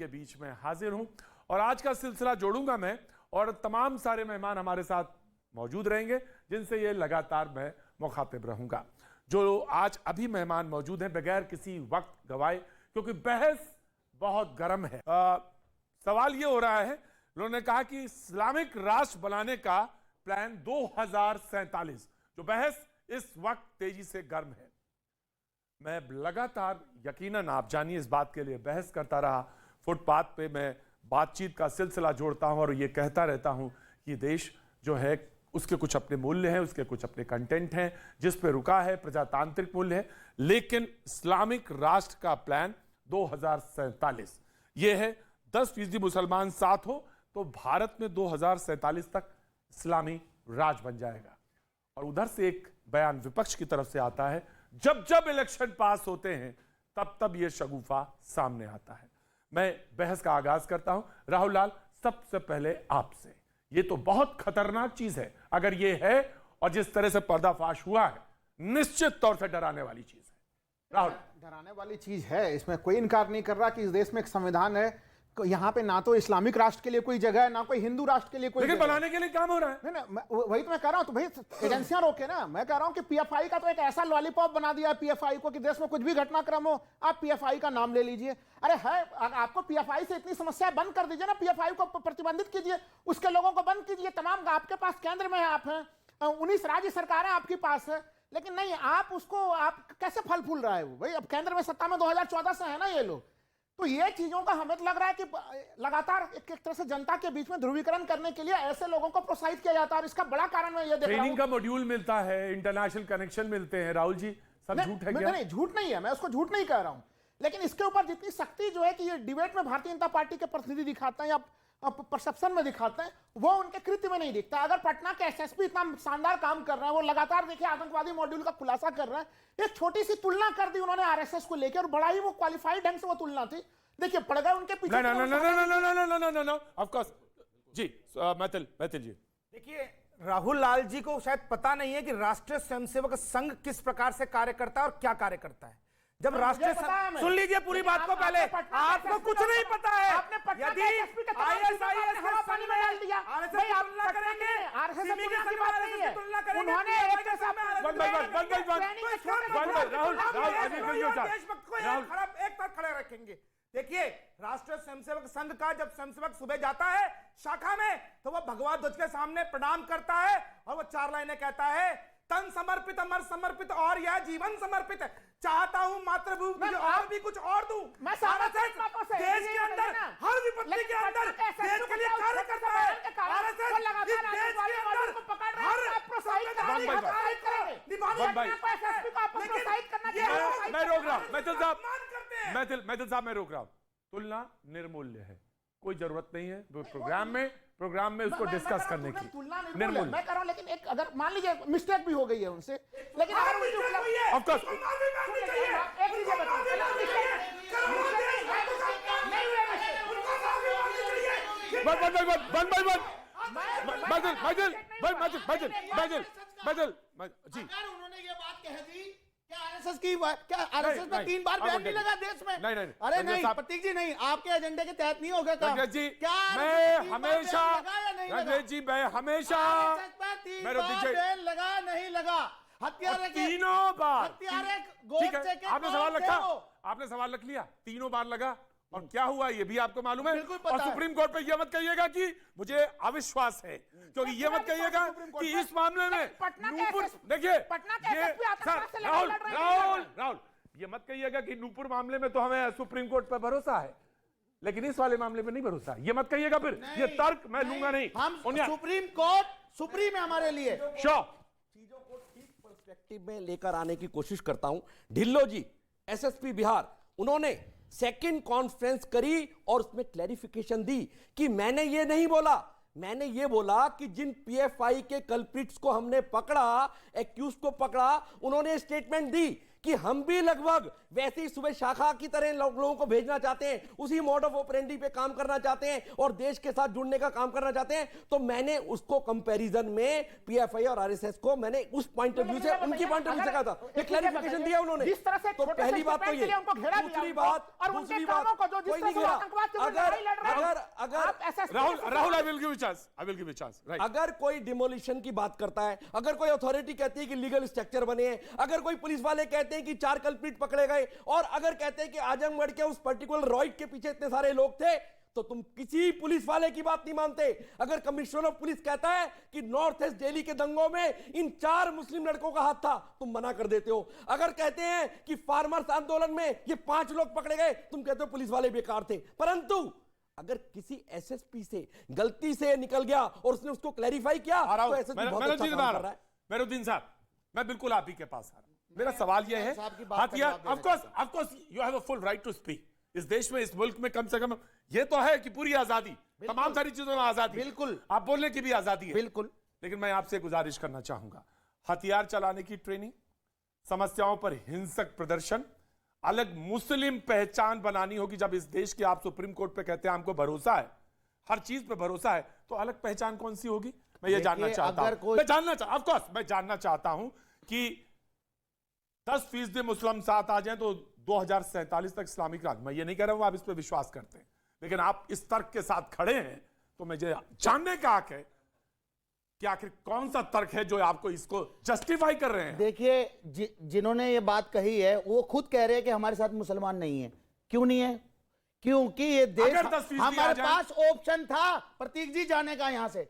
आपके बीच में हाजिर हूं और आज का सिलसिला जोड़ूंगा मैं और तमाम सारे मेहमान हमारे साथ मौजूद रहेंगे जिनसे ये लगातार मैं मुखातिब रहूंगा। जो आज अभी मेहमान मौजूद हैं बगैर किसी वक्त गवाए, क्योंकि बहस बहुत गर्म है। सवाल ये हो रहा है, उन्होंने कहा कि इस्लामिक राष्ट्र बनाने का प्लान 2047, जो बहस इस वक्त तेजी से गर्म है। मैं लगातार यकीनन आप जानिए इस बात के लिए बहस करता रहा, फुटपाथ पे मैं बातचीत का सिलसिला जोड़ता हूं और ये कहता रहता हूं कि देश जो है उसके कुछ अपने मूल्य हैं, उसके कुछ अपने कंटेंट हैं जिस पे रुका है, प्रजातांत्रिक मूल्य है, लेकिन इस्लामिक राष्ट्र का प्लान 2047 ये है 10% मुसलमान साथ हो तो भारत में 2047 तक इस्लामी राज बन जाएगा। और उधर से एक बयान विपक्ष की तरफ से आता है, जब जब इलेक्शन पास होते हैं तब तब यह शगुफा सामने आता है। मैं बहस का आगाज करता हूं। राहुल लाल, सबसे पहले आपसे, यह तो बहुत खतरनाक चीज है अगर यह है और जिस तरह से पर्दाफाश हुआ है, निश्चित तौर से डराने वाली चीज है। राहुल, डराने वाली चीज है, इसमें कोई इनकार नहीं कर रहा कि इस देश में एक संविधान है, यहाँ पे ना तो इस्लामिक राष्ट्र के लिए कोई जगह है ना कोई हिंदू राष्ट्र के लिए कोई, लेकिन बनाने के लिए काम हो रहा है। नहीं वही तो मैं कह रहा हूँ, तो भाई एजेंसियां रोके ना। मैं कह रहा हूँ कि पीएफआई का तो एक ऐसा लॉलीपॉप बना दिया है पीएफआई को कि देश में कुछ भी घटनाक्रम हो आप पीएफआई का नाम ले लीजिए। अरे है, आपको पीएफआई से इतनी समस्या बंद कर दीजिए ना, पीएफआई को प्रतिबंधित कीजिए, उसके लोगों को बंद कीजिए। तमाम आपके पास केंद्र में आप हैं, 19 राज्य सरकारें आपके पास है, लेकिन नहीं, आप उसको आप कैसे फल फूल रहा है वो। भाई अब केंद्र में सत्ता में 2014 से है ना ये लोग, तो ये चीजों का हमें तो लग रहा है कि लगातार एक तरह से जनता के बीच में ध्रुवीकरण करने के लिए ऐसे लोगों को प्रोत्साहित किया जाता है। और इसका बड़ा कारण मैं ये देख रहा हूं, ट्रेनिंग का मॉड्यूल मिलता है, इंटरनेशनल कनेक्शन मिलते हैं। राहुल जी, सब झूठ है क्या? नहीं, झूठ नहीं है, मैं उसको झूठ नहीं कह रहा हूं, लेकिन इसके ऊपर जितनी सख्ती जो है कि ये डिबेट में भारतीय जनता पार्टी के प्रतिनिधि दिखाते हैं या परसेप्शन में दिखाते हैं, वो उनके कृत्य में नहीं दिखता। अगर पटना के एसएसपी इतना शानदार काम कर रहे हैं, वो लगातार देखिए आतंकवादी मॉड्यूल का खुलासा कर रहे हैं, एक छोटी सी तुलना कर दी उन्होंने आरएसएस को लेकर, और बड़ा ही वो क्वालिफाइड ढंग से वो तुलना थी। देखिए पड़ गए उनके पीछे। नो, ऑफ कोर्स जी। मैथिल जी, देखिए राहुल लाल जी को शायद पता नहीं है कि राष्ट्रीय स्वयंसेवक संघ किस प्रकार से कार्य करता है और क्या कार्य करता है। जब राष्ट्रीय सुन लीजिए पूरी बात को, पहले आपको कुछ नहीं पता है। यदि खड़े रखेंगे। देखिए राष्ट्रीय स्वयंसेवक संघ का जब स्वयंसेवक सुबह जाता है शाखा में, तो वह भगवा ध्वज के सामने प्रणाम करता है और वो 4 लाइनें कहता है, तन समर्पित अमर समर्पित और यह जीवन समर्पित, चाहता हूं मातृभूमि तुझे और भी कुछ और दूं। देश के अंदर हर विपत्ति के अंदर देश के लिए कार्य करता है। आरएसएस इस देश के अंदर हर मैं रोक रहा हूं, मैथिल साहब मैं रोक रहा हूं। तुलना निर्मूल्य है, कोई जरूरत नहीं है प्रोग्राम में उसको डिस्कस करने की। निर्मूल्य मैं कर रहा हूं, लेकिन एक अगर मान लीजिए मिस्टेक भी हो गई है उनसे, लेकिन अगर ऑफ कोर्स जी, उन्होंने ये बात कह दी क्या आरएसएस की, क्या आरएसएस में 3 बार बैन नहीं लगा देश में? नहीं, अरे नहीं प्रतीक जी, नहीं आपके एजेंडे के तहत नहीं होगा काम। जी, क्या मैं हमेशा जी मैं हमेशा बैन लगा नहीं लगा, हत्यारे तीनों बार, ठीक है, आपने सवाल रख लिया, तीनों बार लगा और क्या हुआ ये भी आपको मालूम है। और सुप्रीम कोर्ट पे ये मत कहिएगा कि मुझे अविश्वास है, क्योंकि ये मत कहिएगा कि इस मामले में नूपुर, देखिए राहुल ये मत कहिएगा कि नूपुर मामले में तो हमें सुप्रीम कोर्ट पर भरोसा है, लेकिन इस वाले मामले में नहीं भरोसा। ये मत कहिएगा, फिर ये तर्क मैं लूंगा नहीं। हम सुप्रीम कोर्ट सुप्रीम है हमारे लिए। चीजों को ठीक पर्सपेक्टिव में लेकर आने की कोशिश करता हूं। ढिल्लो जी, एसएसपी बिहार, उन्होंने सेकंड कॉन्फ्रेंस करी और उसमें क्लैरिफिकेशन दी कि मैंने ये नहीं बोला, मैंने ये बोला कि जिन पीएफआई के कल्प्रिट्स को हमने पकड़ा, एक्यूज को पकड़ा, उन्होंने स्टेटमेंट दी कि हम भी लगभग वैसी सुबह शाखा की तरह लोगों को भेजना चाहते हैं, उसी मोड ऑफ ऑपरेंडी पे काम करना चाहते हैं और देश के साथ जुड़ने का काम करना चाहते हैं। तो मैंने उसको कंपैरिजन में पीएफआई और आरएसएस को मैंने उस पॉइंट ऑफ व्यू से, उनकी पॉइंट ऑफ व्यू से कहा था, ये क्लैरिफिकेशन दिया उन्होंने। जिस तरह से तो पहली बात तो ये, दूसरी बात Rahul I will give you chance. I will give you chance. Right. अगर कोई डिमोलिशन की बात करता है, अगर कोई अथॉरिटी कहती है कि लीगल स्ट्रक्चर बने हैं, अगर कोई पुलिस वाले कहते हैं कि 4 कल्प्रिट पकड़े गए, और अगर कहते हैं कि आजमगढ़ के उस पर्टिकुलर रॉइट के पीछे इतने सारे लोग थे, तो तुम किसी पुलिस वाले की बात नहीं मानते। अगर कमिश्नर ऑफ पुलिस कहता है कि नॉर्थ ईस्ट दिल्ली के दंगों में इन 4 मुस्लिम लड़कों का हाथ था, तुम मना कर देते हो। अगर कहते हैं कि फार्मर्स आंदोलन में ये 5 लोग पकड़े गए, तुम कहते हो पुलिस वाले बेकार थे। परंतु अगर किसी एसएसपी से गलती से निकल गया और उसने उसको क्लैरिफाई किया, तो एसएसपी बहुत अच्छा काम कर रहा है। मेहरुद्दीन साहब, मैं बिल्कुल आप ही के पास आ रहा हूं। मेरा सवाल यह है, हथियार, of course you have a full right to speak. इस देश में, इस मुल्क में कम से कम ये तो है कि पूरी आजादी, तमाम सारी चीजों में आजादी, बिल्कुल, आप बोलने की भी आजादी है, बिल्कुल। लेकिन मैं आपसे गुजारिश करना चाहूंगा, हथियार चलाने की ट्रेनिंग, समस्याओं पर हिंसक प्रदर्शन, अलग मुस्लिम पहचान बनानी होगी। जब इस देश के आप सुप्रीम कोर्ट पे कहते हैं हमको भरोसा है, हर चीज पे भरोसा है, तो अलग पहचान कौन सी होगी? मैं ये जानना चाहता हूं, मैं जानना चाहता हूं कि 10% मुस्लिम साथ आ जाएं तो 2047 तक इस्लामिक राज। मैं ये नहीं कह रहा हूं आप इस पे विश्वास करते हैं, लेकिन आप इस तर्क के साथ खड़े हैं, तो मुझे जानने का हक है कि आखिर कौन सा तर्क है जो आपको इसको जस्टिफाई कर रहे हैं। देखिए, जिन्होंने ये बात कही है वो खुद कह रहे हैं कि हमारे साथ मुसलमान नहीं है। क्यों नहीं है? क्योंकि ये देश, हमारे पास ऑप्शन था प्रतीक जी जाने का यहां से,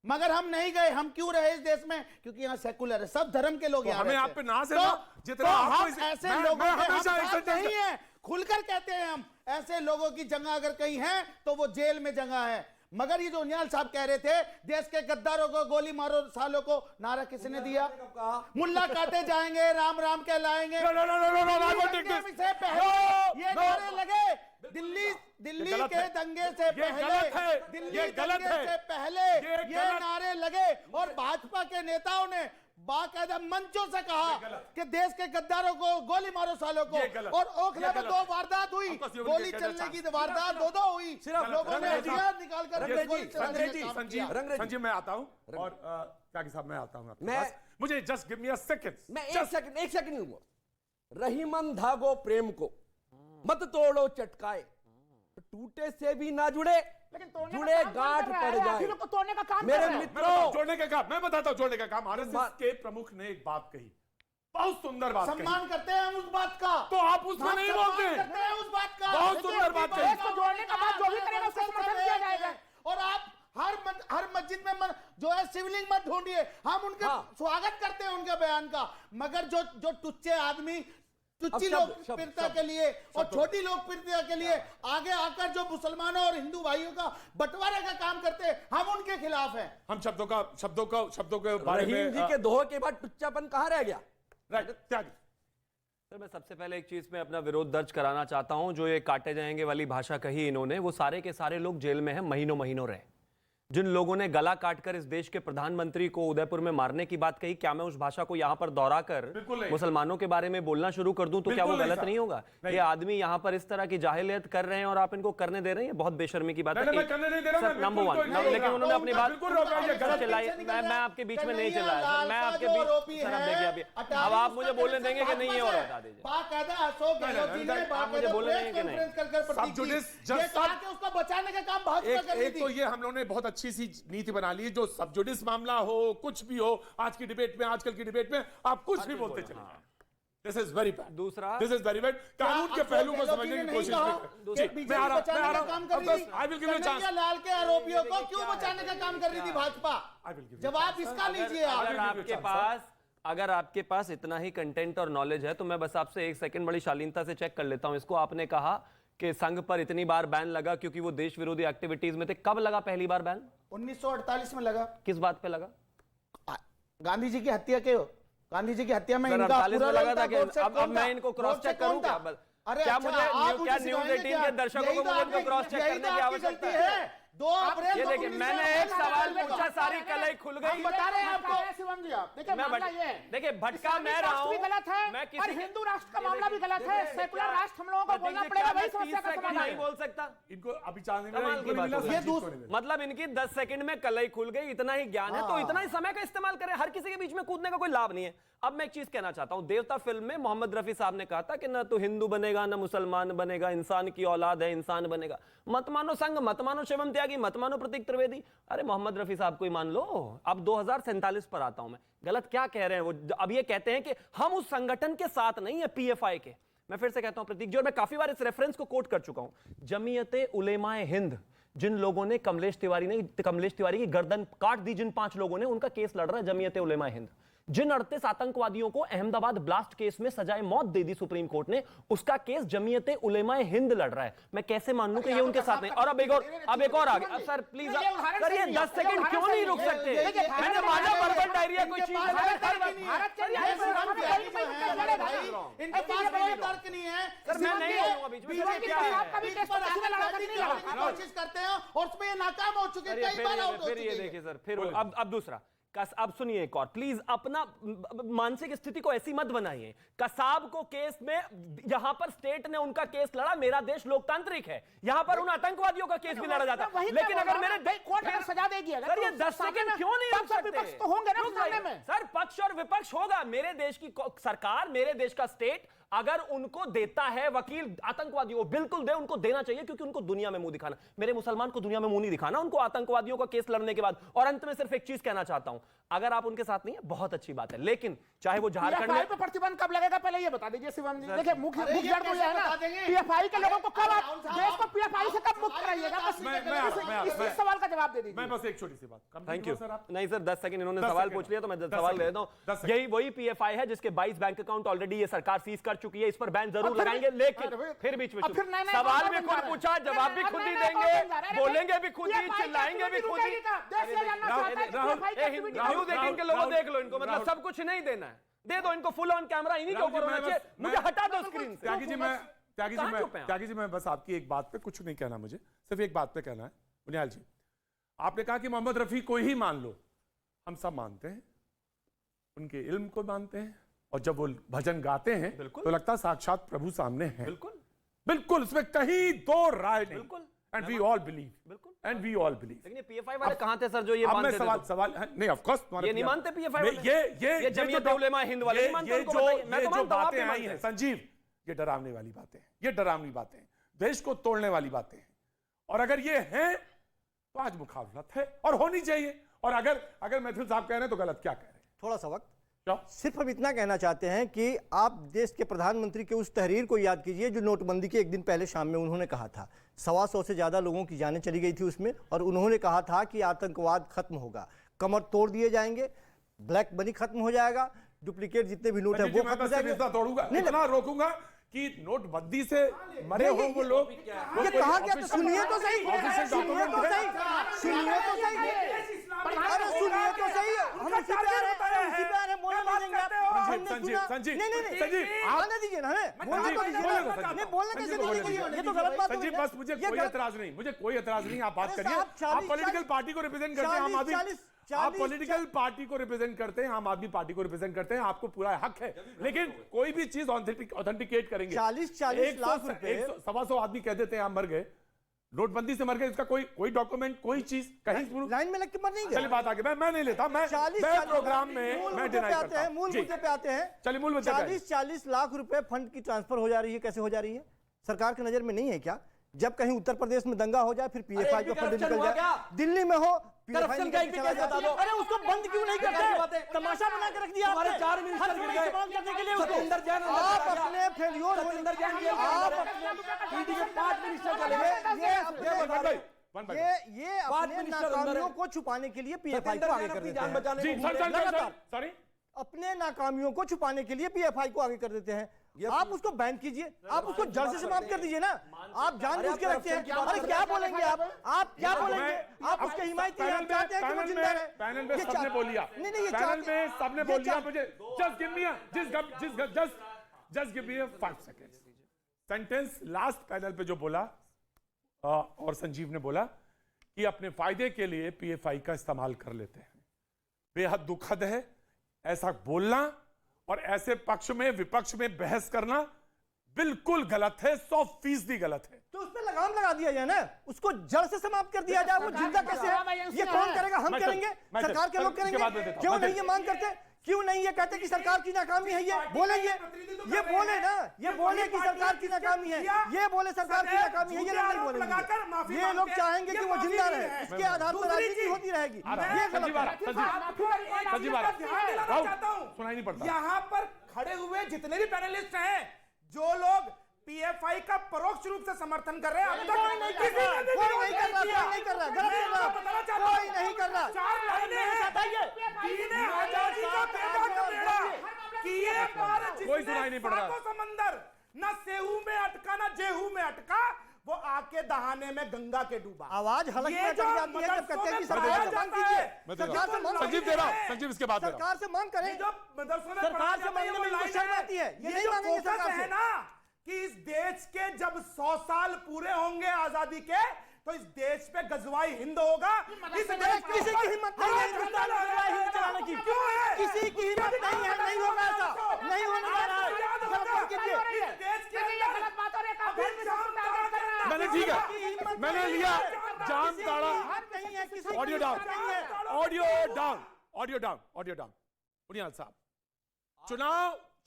मगर हम नहीं गए। हम क्यों रहे इस देश में? क्योंकि यहाँ सेकुलर है, सब धर्म के लोग यहाँ हमें आप पे नाज है ना, जितना हम ऐसे लोगों के नहीं है, खुलकर कहते हैं हम, ऐसे लोगों की जगह अगर कहीं है तो वो जेल में जगह है। मगर ये जो उनियाल साहब कह रहे थे देश के गद्दारों को गोली मारो सालों को, नारा किसने दिया? मुल्ला काटे जाएंगे, राम राम कहलाएंगे। से पहले ये नारे लगे, दिल्ली के दंगे से पहले, दिल्ली दंगे से पहले ये नारे लगे, और भाजपा के नेताओं ने बाकायदा मंचों से कहा कि देश के गद्दारों को गोली मारो सालों को। और ओखला में 2 वारदात हुई, गोली चलने की वारदात 2 हुई, लोगों ने हथियार निकालकर गोली चलाने का काम किया। संजीव, मैं आता हूं, और त्यागी साहब मैं आता हूं आपके पास। मुझे just give me a second, मैं एक सेकंड लूंगा। रहीमन धागो प्रेम को मत तोड़ो चटकाए, टूटे से भी ना जुड़े, जुड़े गांठ पड़ जाए। तोड़ने का काम मेरे मित्रों, जोड़ने का काम मैं बताता हूं। जोड़ने का काम, आरएसएस के प्रमुख ने एक बात कही, बहुत सुंदर बात कही। सम्मान करते हैं हम उस बात का, तो आप उसमें नहीं बोलते करते हैं उस बात का। बहुत सुंदर बात कही। इसको जोड़ने का बात जो भी करेगा उसका समर्थन किया जाएगा। और आप हर मस्जिद में जो है शिवलिंग मत ढूंढिए, हम उनके स्वागत करते हैं उनके बयान का। मगर जो टुच्चे आदमी, तुच्ची लोकप्रियता के लिए और छोटी लोकप्रियता के लिए आगे आकर जो मुसलमानों और हिंदू भाइयों का बंटवारे का काम करते हैं, हम उनके खिलाफ हैं। हम शब्दों के बारे में, रहीम जी के दोहे के बाद टुच्चापन कहां रह गया? राइट, त्यागी सर, मैं सबसे पहले एक चीज में अपना विरोध दर्ज कराना चाहता हूं। जो ये काटे जाएंगे वाली भाषा कही इन्होंने, वो सारे के सारे लोग जेल में हैं, महीनों रहे। जिन लोगों ने गला काटकर इस देश के प्रधानमंत्री को उदयपुर में मारने की बात कही, क्या मैं उस भाषा को यहां पर दोहराकर मुसलमानों के बारे में बोलना शुरू कर दूं तो क्या वो गलत नहीं होगा? ये आदमी यहां पर इस तरह की जाहिलियत कर रहे हैं और आप इनको करने दे रहे हैं, बहुत बेशर्मी की बात है। नंबर 1, लेकिन उन्होंने अपनी बात चलाई, मैं आपके बीच में नहीं चलाया सर, मैं आपके बीच, सर अब देखिए, अब आप मुझे बोलने देंगे कि नहीं है, और बता दीजिए आप मुझे बोलने देंगे कि नहीं? उसको बचाने का काम भाजपा कर रही थी। तो ये हम लोगों ने बहुत अच्छी सी नीति बना ली, जो सब जुडिस मामला हो, कुछ भी हो, आज की डिबेट में, आजकल की डिबेट में आप कुछ भी बोलते चले। This is very bad. दूसरा, दिस इज वेरी बैड। कानून के पहलू को समझने की कोशिश करें। मैं आ रहा हूं। I will give you chance. लाल के आरोपियों को क्यों बचाने का काम कर रही थी भाजपा? जवाब इसका लीजिए आप। अगर आपके पास इतना ही कंटेंट और नॉलेज है तो मैं बस आपसे 1 सेकंड बड़ी शालीनता से चेक कर लेता हूं इसको। आपने कहा कि संघ पर इतनी बार बैन लगा क्योंकि वो देश विरोधी एक्टिविटीज में थे। कब लगा पहली बार बैन? 1948 में लगा। किस बात पे लगा? गांधी जी की हत्या के, गांधी जी की हत्या में इनका पूरा लगा था कि अब मैं इनको क्रॉस चेक करूं क्या? क्या मुझे क्या न्यूज़ 18 के दर्शकों को मुझे इनको क्रॉस चेक करने की आवश्यकता है? 2 अप्रैल ये देखिए, मैंने एक सवाल पे पूछा सारी कलई खुल गई। हम बता रहे हैं आपको शिवम जी, आप देखिए मैं मामला ये है, देखिए भटका इस्लामिक मैं रहा राष्ट्र भी हूं, गलत है मैं और किसी हिंदू राष्ट्र का मामला भी गलत है। सेकुलर राष्ट्र हम लोगों को बोलना देखिए, पड़ेगा, क्या वही मैं 30 समस्या का सेकंड समाधान नहीं है। बोल सकता? इनको अभी चांदी में कमाल की बात हो गई। ये दूसरा मतलब इनकी 10 सेकंड में कलई खुल गई, इतना ही ज्ञान है तो इतना ही समय का इस्तेमाल करें। हर किसी के बीच में कूदने का कोई लाभ नहीं है। अब मैं एक चीज कहना चाहता हूं, देवता फिल्म में मोहम्मद रफी साहब ने कहा था कि ना तो हिंदू बनेगा ना मुसलमान बनेगा, इंसान की औलाद है, इंसान बनेगा। मत मानो संघ, मत मानो शिवम त्यागी, मत मानो प्रतीक त्रिवेदी। अरे मोहम्मद रफी साहब को ही मान लो। अब 2047 पर आता हूं मैं, गलत क्या कह रहे हैं वो? अब ये कहते हैं कि हम उस संगठन के साथ नहीं है, पीएफआई के। मैं फिर से कहता हूं प्रतीक जी, और मैं काफी बार इस रेफरेंस को कोट कर चुका हूं। जमीयते उलेमाए हिंद, जिन लोगों ने कमलेश तिवारी की गर्दन काट दी, जिन 5 लोगों ने, उनका केस लड़ रहा है जमीयते उलेमाए हिंद। जिन 38 आतंकवादियों को अहमदाबाद ब्लास्ट केस में सजाए मौत दे दी सुप्रीम कोर्ट ने, उसका केस जमीयते उलेमाए हिंद लड़ रहा है। मैं कैसे मान लूं कि ये उनके साथ नहीं? और अब एक और आगे। अब सर प्लीज सर, ये 10 सेकंड क्यों नहीं रुक सकते? मैंने माना बर्बर डायरिया कोई चीज है, इनके पास कोई तर्क नहीं है। सर मैं नहीं बोलूंगा बीच में। कोशिश करते हैं और उसमें ये नाकाम हो चुके हैं, कई बार आउट हो फिर चुके ये हैं। देखिए सर, फिर अब दूसरा अब सुनिए एक और प्लीज। अपना मानसिक स्थिति को ऐसी मत बनाइए। कसाब को केस में यहां पर स्टेट ने उनका केस लड़ा, मेरा देश लोकतांत्रिक है, यहां पर उन आतंकवादियों का केस भी लड़ा जाता। लेकिन अगर मेरे कोर्ट अगर सजा देगी, सर ये 10 सेकंड क्यों नहीं रुक सकते? विपक्ष तो होंगे ना सामने में। सर पक्ष और विपक्ष होगा। मेरे देश की सरकार, मेरे देश का स्टेट अगर उनको देता है वकील आतंकवादियों को, बिल्कुल दे, उनको देना चाहिए, क्योंकि उनको दुनिया में मुंह दिखाना। मेरे मुसलमान को दुनिया में मुंह नहीं दिखाना, उनको आतंकवादियों का केस लड़ने के बाद। और अंत में सिर्फ एक चीज कहना चाहता हूं, अगर आप उनके साथ नहीं है बहुत अच्छी बात है, लेकिन चाहे वो झारखंड में पे प्रतिबंध कब लगेगा पहले ये बता दीजिए शिवम जी। देखिए मुख्य जड़ तो ये है ना, बता देंगे? पीएफआई के लोगों को कब आप देश को पीएफआई से कब मुक्त कराइएगा? बस मैं इस सवाल का जवाब दे दीजिए। मैं बस एक छोटी सी बात। थैंक यू सर आप नहीं सर 10 सेकंड इन्होंने 10 सवाल सेकंड। पूछ लिया तो मैं 10 सवाल दे सेकंड। देता 10 हूं। सेकंड। यही वही पीएफआई है जिसके 22 बैंक अकाउंट ऑलरेडी ये सरकार सीज कर चुकी है। इस पर बैन जरूर और फिर- लगाएंगे, लेकिन अरे फिर बीच में अब फिर नए-नए सवाल कौन भी बन खुद जा रहा है? पूछा, जवाब भी खुद ही नए-नए कौन देंगे, बन जा रहा है? बोलेंगे भी खुद ही, PFI चिल्लाएंगे भी खुद ही। रुकेगी कब? देश से जानना चाहता है कि राहुल, PFI की राहुल, एक्टिविटी हिंदू देख इनके लोगों राहुल, देख लो इनको, मतलब राहुल। सब कुछ नहीं देना है, दे दो इनको फुल ऑन कैमरा, इन्हीं के राहुल जी, ऊपर होना मैं चाहिए। बस- मुझे मैं- हटा दो स्क्रीन से। त्यागी जी मैं कहां चुप हैं? बस आपकी एक बात पे कुछ नहीं कहना, मुझे सिर्फ एक बात पे कहना है। बुनियाल जी, आपने कहा कि मोहम्मद रफी को ही मान लो। हम सब मानते हैं, उनके इल्म को मानते हैं, और जब वो भजन गाते हैं तो लगता है साक्षात प्रभु सामने हैं। बिल्कुल बिल्कुल, उसमें कहीं दो राय नहीं। बिल्कुल। एंड वी ऑल बिलीव, बिल्कुल। And we all believe. लेकिन ये पीएफआई वाले कहां थे सर जो ये अब मैं मानते थे? सवाल नहीं, ऑफ कोर्स ये नहीं मानते PFI वाले? ये जमीयत उलेमा हिंद वाले नहीं मानते, उनको बताइए। मैं तो जो मानता हूं, आप बातें नहीं आई मानते। हैं संजीव, ये डरावनी वाली बातें हैं, ये डरावनी बातें हैं, देश को तोड़ने वाली बातें हैं। और अगर ये हैं तो आज मुखालफत है और होनी चाहिए। और अगर मैथिल साहब कह रहे हैं तो गलत क्या कह रहे हैं? थोड़ा सा वक्त, क्या? सिर्फ हम इतना कहना चाहते हैं कि आप देश के प्रधानमंत्री के उस तहरीर को याद कीजिए जो नोटबंदी के एक दिन पहले शाम में उन्होंने कहा था। 125 से ज्यादा लोगों की जानें चली गई थी उसमें, और उन्होंने कहा था कि आतंकवाद खत्म होगा, कमर तोड़ दिए जाएंगे, ब्लैक मनी खत्म हो जाएगा, डुप्लीकेट जितने भी नोट है वो खत्म हो जाएंगे। इतना तोड़ूंगा, इतना रोकूंगा कि नोटबंदी से मरे हो वो लोग। ये कहा क्या? तो सुनिए तो सही, ऑफिशियल सुनिए तो डॉक्यूमेंट सही, सुनिए तो सही, अरे सुनिए तो सही, हम इसी पे आ रहे हैं, इसी पे आ रहे हैं, बोलने नहीं देंगे आप। हमने सुना, नहीं, आने दीजिए ना हमें, बोलने तो दीजिए ना, नहीं बोलने कैसे दीजिए? ये तो गलत बात हो संजीव, गई। बस मुझे कोई एतराज नहीं, मुझे कोई एतराज नहीं, आप बात अरे करिए। साहब, आप 40 पॉलिटिकल पार्टी को रिप्रेजेंट करते हैं, आम आदमी, 40 आप पॉलिटिकल पार्टी को रिप्रेजेंट करते हैं, आम आदमी पार्टी को रिप्रेजेंट करते हैं, आपको पूरा हक है। लेकिन कोई भी चीज ऑथेंटिकेट करेंगे। 40 लाख रुपए 100 आदमी कह देते हैं आप मर गए, नोटबंदी से मर गए, इसका कोई डॉक्यूमेंट, कोई चीज कहीं। लाइन में लग के मर नहीं चलिए गए। बात आगे, मैं नहीं लेता, मैं प्रोग्राम में मैं डिनाई करता हूं। मूल मुद्दे पे आते हैं। चलिए मूल मुद्दे पे आइए। 40 लाख रुपए फंड की ट्रांसफर हो जा रही है, कैसे हो जा रही है? सरकार की नजर में नहीं है क्या? जब कहीं उत्तर प्रदेश में दंगा हो जाए फिर पीएफआई का फंड निकल जाए, दिल्ली में हो करप्शन का एक भी केस बता दो। अरे उसको बंद क्यों नहीं करते? तमाशा बना के रख दिया आपने। हमारे 4 मिनिस्टर गिर गए। इस्तेमाल करने के लिए उसको। सतेंद्र जैन अंदर आप चला गया। अपने फेल्योर सतेंद्र जैन जेल के आप अंदर है। अपने पीडी के 5 मिनिस्टर चले गए। ये पांच अपने मिनिस्टर अंदर नाकामियों है। को छुपाने के लिए पीएफआई को आगे कर देते जान हैं। बचाने जी, को सर, सॉरी, अपने नाकामियों को छुपाने के लिए पीएफआई को आगे कर देते हैं। आप उसको बैन कीजिए, आप उसको जड़ से समाप्त कर दीजिए ना। आप जानबूझ के रखते हैं। अरे क्या बोलेंगे आप क्या बोलेंगे? आप उसके हिमायती हैं, आप चाहते हैं कि वो जिंदा रहे। पैनल में ये सबने बोल लिया, नहीं ये पैनल में सबने बोल लिया। चाहते- मुझे just give me 5 seconds sentence. Last panel पे जो बोला और संजीव ने बोला कि अपने फायदे के लिए पीएफआई का इस्तेमाल कर लेते हैं। बेहद दुखद है ऐसा बोलना, और ऐसे पक्ष में विपक्ष में बहस करना बिल्कुल गलत है, 100% गलत है। तो उस पर लगाम लगा दिया जाए ना, उसको जड़ से समाप्त कर दिया जाए। वो जिंदा कैसे है ये कौन करेगा? हम करेंगे, सरकार के लोग करेंगे। क्यों नहीं ये मांग करते? क्यों नहीं ये कहते कि सरकार की नाकामी है? ये बोले, ये बोले ना, ये बोले कि सरकार की नाकामी है, ये बोले सरकार की नाकामी है। ये लोग नहीं बोलेंगे, ये लोग चाहेंगे कि वो जिंदा रहे, इसके आधार पर राजनीति होती रहेगी। ये सुनाई नहीं पड़ता। यहाँ पर खड़े हुए जितने भी पैनलिस्ट हैं, जो लोग पीएफआई का परोक्ष रूप से समर्थन कर रहे हैं, अब तक कोई नहीं कर रहा, कोई नहीं कर रहा, कोई नहीं कर रहा, गलत कर रहा, कोई नहीं कर रहा। चार लाइनें हैं, दीने आजादी का बेड़ा कमेड़ा, किए पार कोई सुनाई नहीं पड़ रहा। सातों समंदर, न सेहू में अटका न जेहू में अटका, वो आके दहाने में गंगा के डूबा। आवाज हलक में अटक जाती है जब कहते हैं कि सरकार से मांग कीजिए, सरकार से मांग। संजीव दे रहा हूं, संजीव इसके बाद सरकार से मांग करें, जो मदरसों में सरकार से मांगने में इनको शर्म आती है। ये नहीं मांगेंगे सरकार से है ना कि इस देश के जब 100 साल पूरे होंगे आजादी के, तो इस देश पे गजवाई हिंद होगा। इस देश किसी की हिम्मत नहीं है हिंदुस्तान में गजवाई हिंद चलाने की, क्यों है? किसी की हिम्मत नहीं है, नहीं होगा ऐसा, नहीं होने जा रहा है। गलत कीजिए, इस देश के अंदर अभी जाम ताड़ा करना। मैंने ठीक है, मैंने लिया जाम ताड़ा। नहीं है किसी की ऑडियो डाउन, हिम्मत नहीं है। Audio down, audio down, audio down. Uniyal साहब,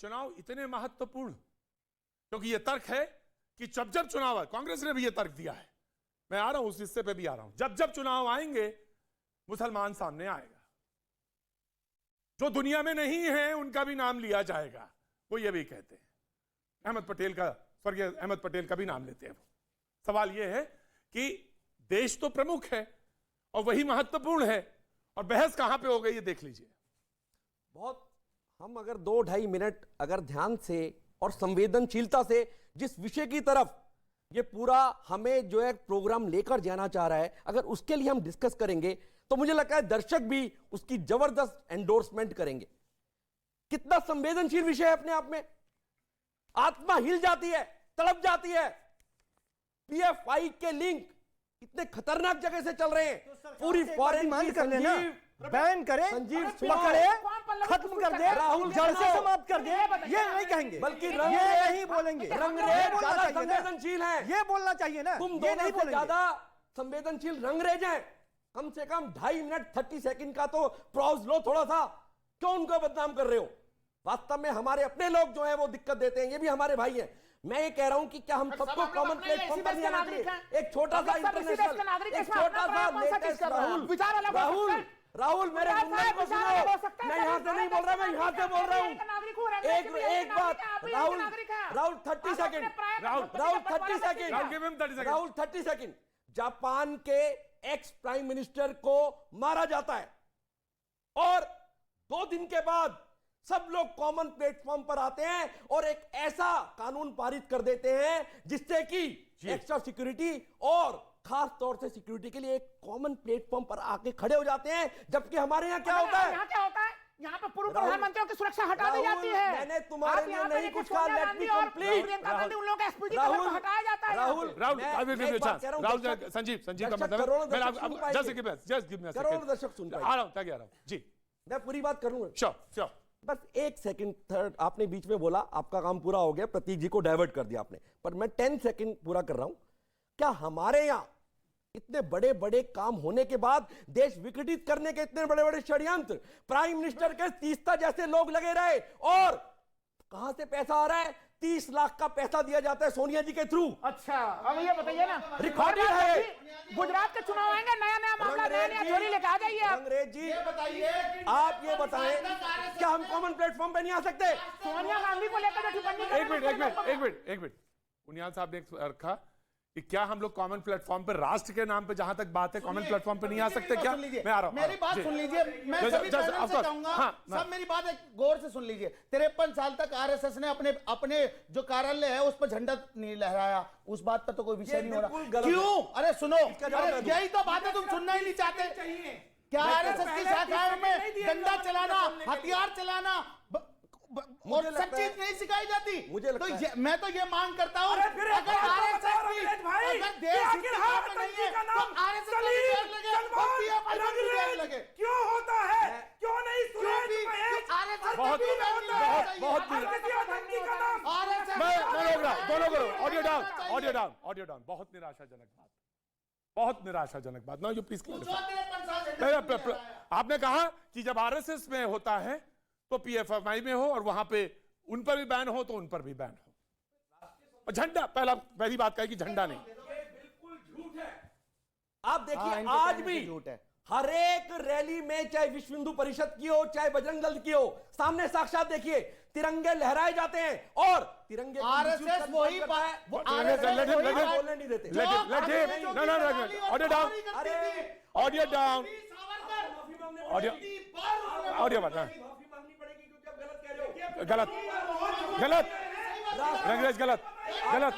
चुनाव इतने महत्वपूर्ण, क्योंकि ये तर्क है कि जब जब चुनाव आए, कांग्रेस ने भी ये तर्क दिया है, मैं आ रहा हूं उस हिस्से पे भी आ रहा हूं, जब जब चुनाव आएंगे मुसलमान सामने आएगा, जो दुनिया में नहीं है उनका भी नाम लिया जाएगा। वो ये भी कहते हैं, अहमद पटेल का, स्वर्गीय अहमद पटेल का भी नाम लेते हैं। सवाल ये है कि देश तो प्रमुख है और वही महत्वपूर्ण है, और बहस कहां पे हो गई ये देख लीजिए। बहुत, हम अगर 2-2.5 मिनट अगर ध्यान से और संवेदनशीलता से जिस विषय की तरफ ये पूरा हमें जो है प्रोग्राम लेकर जाना चाह रहा है, अगर उसके लिए हम डिस्कस करेंगे, तो मुझे लगता है दर्शक भी उसकी जबरदस्त एंडोर्समेंट करेंगे। कितना संवेदनशील विषय है अपने आप में, आत्मा हिल जाती है, तड़प जाती है। पीएफआई के लिंक इतने खतरनाक जगह से चल रहे हैं, पूरी फॉरेन डिमांड कर लेना, बैन करे, संजीव पकड़े, खत्म कर दे, राहुल जड़ से समाप्त कर दे, ये नहीं कहेंगे, बल्कि ये नहीं बोलेंगे। रंगरेज ज्यादा संवेदनशील है, ये बोलना चाहिए ना, तुम ये दोनों नहीं से बोलेंगे। ज्यादा संवेदनशील रंगरेज हैं। कम से कम 2.5 मिनट 30 सेकंड का तो प्रॉज लो थोड़ा सा, क्यों उनको बदनाम कर रहे हो? वास्तव में हमारे अपने लोग जो है वो दिक्कत देते हैं, ये भी हमारे भाई हैं। मैं ये कह रहा हूं कि क्या हम सबको कॉमन प्लेटफॉर्म पर लाना चाहिए, एक छोटा सा इंटरनेशनल, एक छोटा सा लेटेस्ट। राहुल मेरे मुंबई को सुनो, मैं यहां से नहीं बोल रहा, मैं यहां से बोल रहा हूं। एक बात, Rahul 30 second, Rahul 30 second. Japan के एक्स प्राइम मिनिस्टर को मारा जाता है और 2 दिन के बाद सब लोग कॉमन प्लेटफॉर्म पर आते हैं और एक ऐसा कानून पारित कर देते हैं जिससे कि एक्स्ट्रा सिक्योरिटी और खास तौर से सिक्योरिटी के लिए एक कॉमन प्लेटफॉर्म पर आके खड़े हो जाते हैं। जबकि हमारे यहाँ क्या होता है? यहाँ क्या होता है? यहाँ पे पूर्व प्रधानमंत्रियों की सुरक्षा हटा दी जाती है। मैंने तुम्हारे लिए नहीं कुछ कहा, लेट मी कंप्लीट। उन लोगों का एसपीजी को हटाया जाता है। राहुल, संजीव का मतलब करोड़ दर्शक सुन पाए। आ रहा हूं जी, मैं पूरी बात करूंगा। श्योर। बस 1 सेकंड थर्ड आपने बीच में बोला, आपका काम पूरा हो गया, प्रतीक जी को डाइवर्ट कर दिया आपने, पर मैं 10 सेकंड पूरा कर रहा हूं। क्या हमारे यहां इतने बड़े बड़े काम होने के बाद देश विघटित करने के इतने बड़े बड़े षड्यंत्र, प्राइम मिनिस्टर के तीस्ता जैसे लोग लगे रहे, और कहां से पैसा आ रहा है? 30 लाख का पैसा दिया जाता है सोनिया जी के थ्रू। अच्छा, अब ये बताइए ना, रिकॉर्डेड है। गुजरात के चुनाव आएंगे, नया मामला, नया चोरी लेके आ जाइए आप। अंग्रेज जी आप ये बताएं, क्या हम कॉमन प्लेटफॉर्म पे नहीं आ सकते? सोनिया गांधी को लेकर एक मिनट उनियाल साहब ने रखा कि क्या हम लोग कॉमन प्लेटफॉर्म पर, राष्ट्र के नाम पे जहां तक बात है, कॉमन प्लेटफॉर्म पे नहीं आ सकते क्या? मैं आ रहा हूं, मेरी बात सुन लीजिए, मैं सभी पैनल से कहूंगा, सब मेरी बात एक गौर से सुन लीजिए। 53 साल तक आरएसएस ने अपने जो कार्यालय है उस पर झंडा नहीं लहराया, उस बात पर तो कोई विषय नहीं हो रहा। क्यों? अरे सुनो, यही तो बात है, तुम सुनना ही नहीं चाहते। क्या आरएसएस की शाखाओं में डंडा चलाना, हथियार चलाना और मुझे सब लगता है- चीज नहीं सिखाई जाती। मुझे लगता तो है- मैं तो ये मांग करता हूं, अरे फिर एक अगर बात और RSS बताओ की- अखिलेश भाई, अगर कि देश आखिर हित हर में नहीं आतंकी है, का तो नाम RSS को भी सलीम, बैन लगे और सलमान, PFI को भी बैन रंगरेज लगे। क्यों होता है? क्यों नहीं सुरेश क्योंकि महेश? RSS हर बहुत- किसी में होता है। बहुत- हर किसी आतंकी का नाम RSS मैं रोक रहा हूं। बोलो करो चाहिए। Audio down, audio down, audio down. बहुत निराशाजनक बात, बहुत निराशाजनक बात। ना यू प्लीज आपने कहा कि जब आरएसएस में होता है तो पीएफआई में हो, और वहां पे उन पर भी बैन हो तो उन पर भी बैन हो। झंडा पहली बात कही कि झंडा नहीं। आप देखिए हाँ, इनके आज कहने भी से झूठ है। हर एक रैली में, चाहे विश्व हिंदू परिषद की हो, चाहे बजरंग दल की हो, सामने साक्षात देखिए तिरंगे लहराए जाते हैं और तिरंगे को RSS misuse करने वही की करता है। वो let RSS him- let him- वही बात- बोलने नहीं देते। जो let him- अंग्रेजों की no, बंगाली और audio down, बंगाली करती थी। ऑडियो डाउन, सावरकर, ऑडियो कितनी बार उन्होंने ऑडियो बता। माफी मांगनी पड़ेगी क्योंकि आप गलत कह रहे हो। गलत गलत रंगरेज गलत गलत।